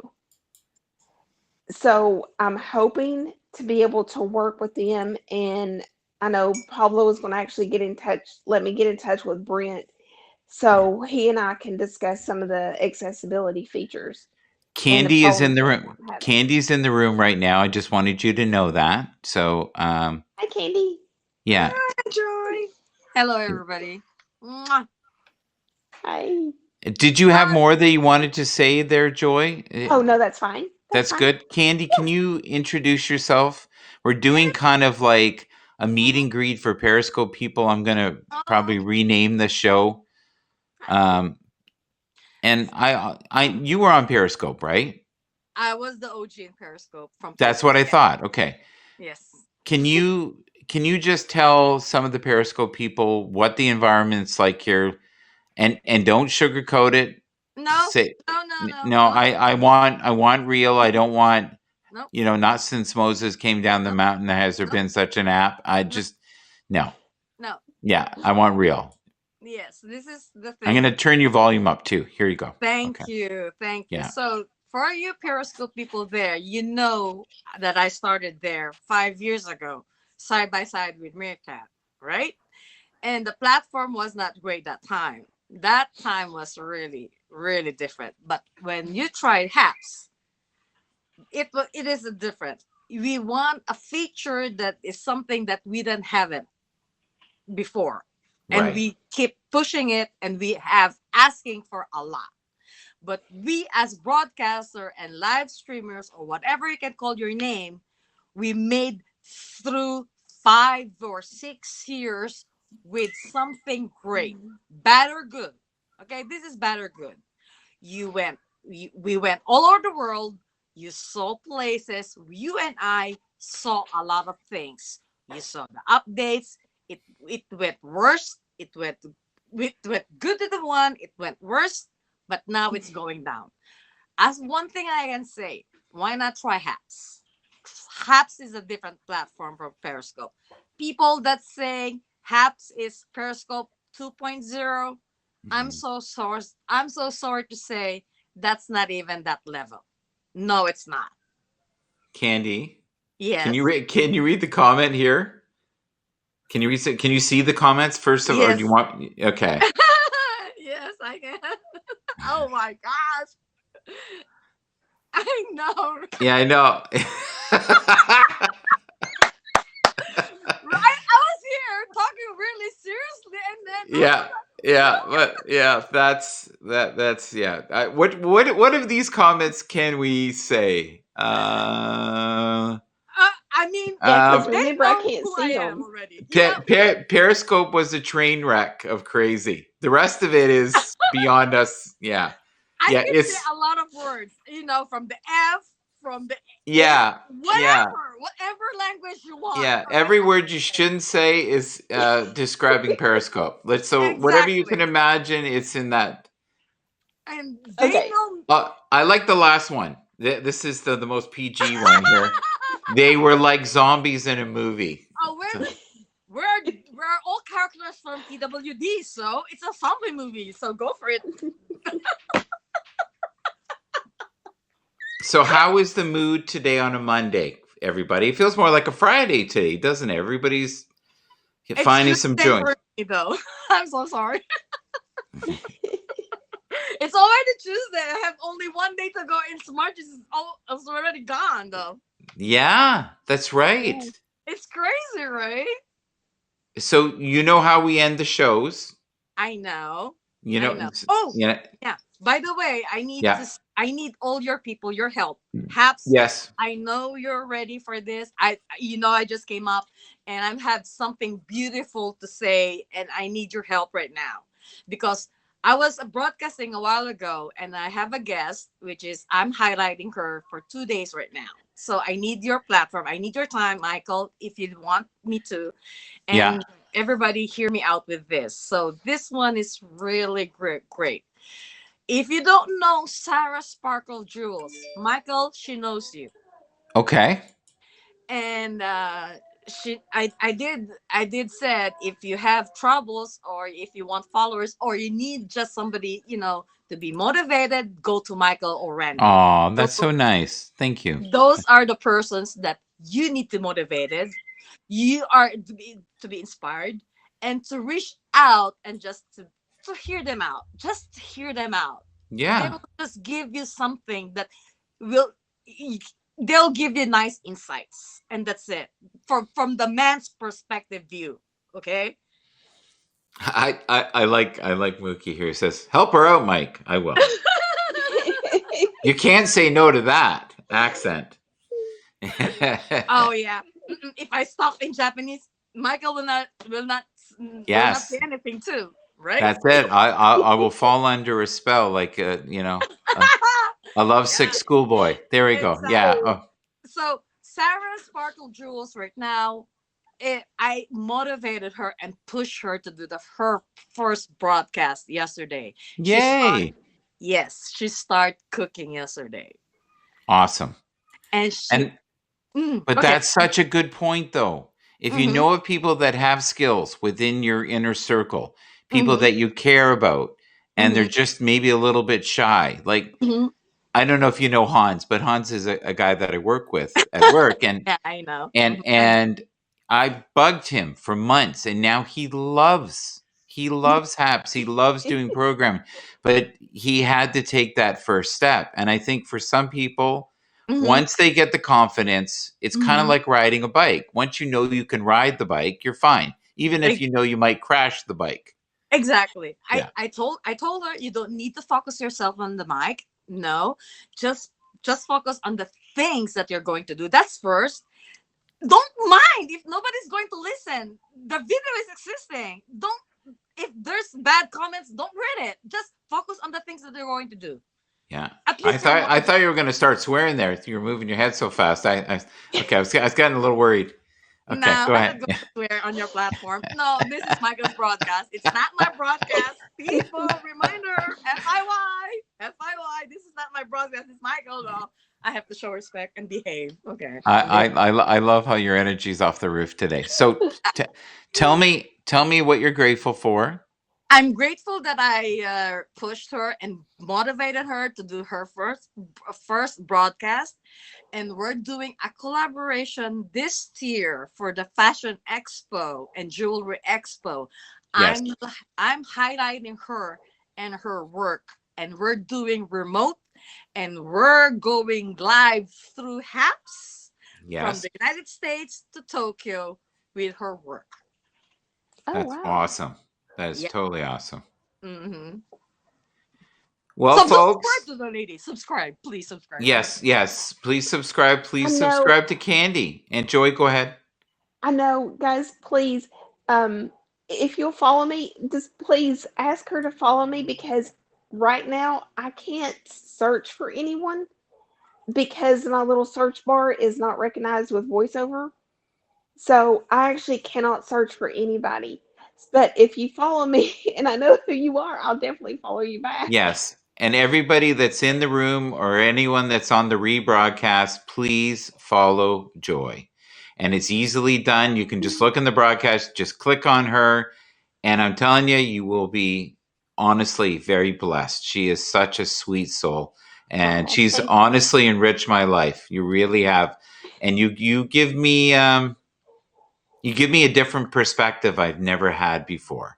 So I'm hoping to be able to work with them, and I know Pablo is going to actually let me get in touch with Brent, Yeah. so he and I can discuss some of the accessibility features and the Candy is in problems the that room. I'm having. Candy's in the room right now. I just wanted you to know that. So, Hi, Candy. yeah. Hi, Joy. Hello, everybody. Mwah. Hi. Did you have more that you wanted to say there, Joy? Oh no, that's fine. That's That's fine. good. Candy, can you introduce yourself? We're doing kind of like a meet and greet for Periscope people. I'm going to probably rename the show. Um, and you were on Periscope, right? I was the OG in Periscope from That's what I 2010. thought. Okay. Yes. Can you just tell some of the Periscope people what the environment's like here, and don't sugarcoat it. No, Say no, no, no, no. no, I want real. I don't want no, not since Moses came down the no, mountain has there no, been such an app. I no, just no. no. Yeah, I want real. Yes, this is the I'm gonna thing. turn your volume up too. Here you go. Okay. Thank you. Thank you. Yeah. So, for you Periscope people there, you know that I started there 5 years ago, side by side with Meerkat, right? And the platform was not great that time. That time was really, really different. But when you tried Happs, it is a different. We want a feature that is something that we didn't have it before, and Right. we keep pushing it, and we have asking for a lot. But we as broadcaster and live streamers or whatever you can call your name, we made through 5 or 6 years with something great, bad or good. Okay, this is bad or good. We went all over the world. You saw places. You and I saw a lot of things. You saw the updates. It went worse. It went good to the one. It went worse, but now it's going down. As one thing I can say, why not try Happs? Happs is a different platform from Periscope. People that say Happs is Periscope 2.0, I'm Mhm. so sorry. I'm so sorry to say that's not even that level. No, it's not. Candy, Yes. can you read the comment here? Can you see the comments first of, or do Yes. you want? Okay. Yes, I can. Oh my gosh. I know. Yeah, I know. Right? I was here talking really seriously, and then all of Yeah, yeah, but yeah, that's yeah. What of these comments can we say? I mean, Yeah, because they remember I know can't who I see am them. already. You know, Periscope was a train wreck of crazy. The rest of it is beyond us. Yeah, I yeah, can say it's a lot of words. From the F, from the A, yeah, yeah, whatever language you want. yeah. All right, Every I word can you say shouldn't say is describing Periscope. So whatever you can exactly, imagine, it's in that. and they Okay. know. I like the last one. This is the most PG one here. They were like zombies in a movie. Oh, we're all characters from TWD, so it's a zombie movie. So go for it. So, how is the mood today on a Monday, everybody? It feels more like a Friday today, doesn't it? Everybody's It's finding some Tuesday joy. for me though. I'm so sorry. It's already Tuesday. I have only one day to go, and March is already gone though. Yeah, that's right. Yeah. It's crazy, right? So, you know how we end the shows. I know. You I know, know. Oh, yeah, yeah. By the way, yeah, I need all your people, your help. Haps, yes, I know you're ready for this. I just came up and I have something beautiful to say, and I need your help right now because I was broadcasting a while ago and I have a guest, which is I'm highlighting her for 2 days right now. So I need your platform. I need your time, Michael, if you want me to. yeah. And everybody hear me out with this. So this one is really great. If you don't know Sarah Sparkle Jewels, Michael, she knows you. Okay. And I did said, if you have troubles, or if you want followers, or you need just somebody, to be motivated, go to Michael or Randy. Oh, Those that's so nice. Thank you. those are the persons that you need to motivated. You are to be inspired, and to reach out, and just to hear them out. Just hear them out. They Yeah. will just give you something that will they'll give you nice insights, and that's it. From the man's perspective view. Okay. I like Mookie here. He says, "Help her out, Mike." I will. You can't say no to that accent. Oh yeah. If I stop in Japanese, Michael will not Yes, say anything too, right? that's it. I will fall under a spell like a lovesick Yeah, schoolboy. There we go. Yeah. exactly. Oh, So Sarah Sparkle Jewels right now, I motivated her and pushed her to do her first broadcast yesterday. She start yay! Yes, she started cooking yesterday, Awesome. and she. And but Okay. that's such a good point, though. If you Mm-hmm. know of people that have skills within your inner circle, people Mm-hmm. that you care about, and they're Mm-hmm. just maybe a little bit shy, like Mm-hmm. I don't know if you know Hans, but Hans is a guy that I work with at work, and Yeah, I know. and I know. and I bugged him for months, and now he loves Haps. He loves doing programming, but he had to take that first step. And I think for some people, Mm-hmm. once they get the confidence, it's kind of Mm-hmm. like riding a bike. Once you know you can ride the bike, you're fine, even if you know you might crash the bike. Exactly. Yeah. I told her, you don't need to focus yourself on the mic. No, just focus on the things that you're going to do. That's first. Don't mind if nobody's going to listen. The video is existing. Don't If there's bad comments, don't read it. Just focus on the things that they're going to do. Yeah, At I least you're thought I motivated. thought you were going to start swearing there. You were moving your head so fast. Okay. I was getting a little worried. Okay, No, go I'm not ahead. going to swear on your platform. No, this is Michael's broadcast. It's not my broadcast. People, reminder, FIY. This is not my broadcast. It's Michael. No, I have to show respect and behave. Okay. I love how your energy's off the roof today. So tell me what you're grateful for. I'm grateful that I pushed her and motivated her to do her first broadcast, and we're doing a collaboration this year for the Fashion Expo and Jewelry Expo. Yes. I'm highlighting her and her work, and we're doing remote, and we're going live through Happs from Yes. the United States to Tokyo with her work. Oh, That's wow. awesome. That is Yeah. totally awesome. Mm-hmm. Well, So folks. subscribe to the lady. Subscribe, please subscribe. Yes. Please subscribe. Please I know. subscribe to Candy. And Joy, go ahead. I know, guys, please, if you'll follow me, just please ask her to follow me, because right now I can't search for anyone because my little search bar is not recognized with voiceover. So I actually cannot search for anybody. But if you follow me and I know who you are, I'll definitely follow you back. Yes. And everybody that's in the room or anyone that's on the rebroadcast, please follow Joy. And it's easily done. You can just look in the broadcast, just click on her. And I'm telling you, you will be honestly very blessed. She is such a sweet soul. And Oh, she's thank honestly enriched my life. You really have. And you give me a different perspective I've never had before.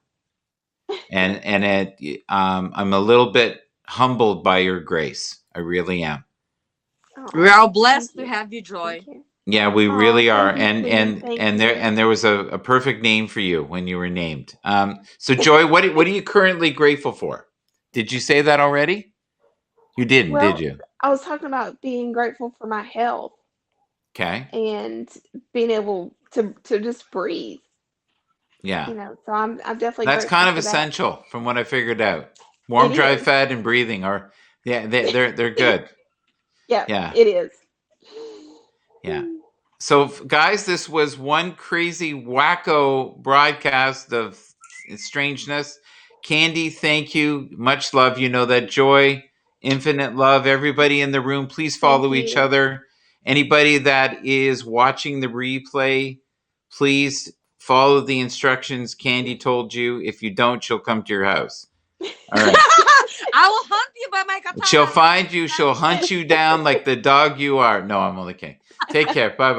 I'm a little bit humbled by your grace. I really am. We Oh, are blessed thank to you. have you, Joy. Thank you. Yeah, we Oh, really are. thank you, And Steve. Thank and you. there was a perfect name for you when you were named. So Joy, what are you currently grateful for? Did you say that already? You didn't, did Well, you? I was talking about being grateful for my health Okay. and being able to just breathe. Yeah. So I'm definitely That's grateful kind of for that. essential from what I figured out. Warm, It dry, is. fed, and breathing are they're good. Yeah, Yeah. it is. Yeah. So, guys, this was one crazy wacko broadcast of strangeness. Candy, thank you. Much love. You know that. Joy, infinite love. Everybody in the room, please follow Thank each you. other. Anybody that is watching the replay, please follow the instructions Candy told you. If you don't, she'll come to your house. All right. I will hunt you by my katana. She'll find you. She'll hunt you down like the dog you are. No, I'm only kidding. Take care. Bye-bye.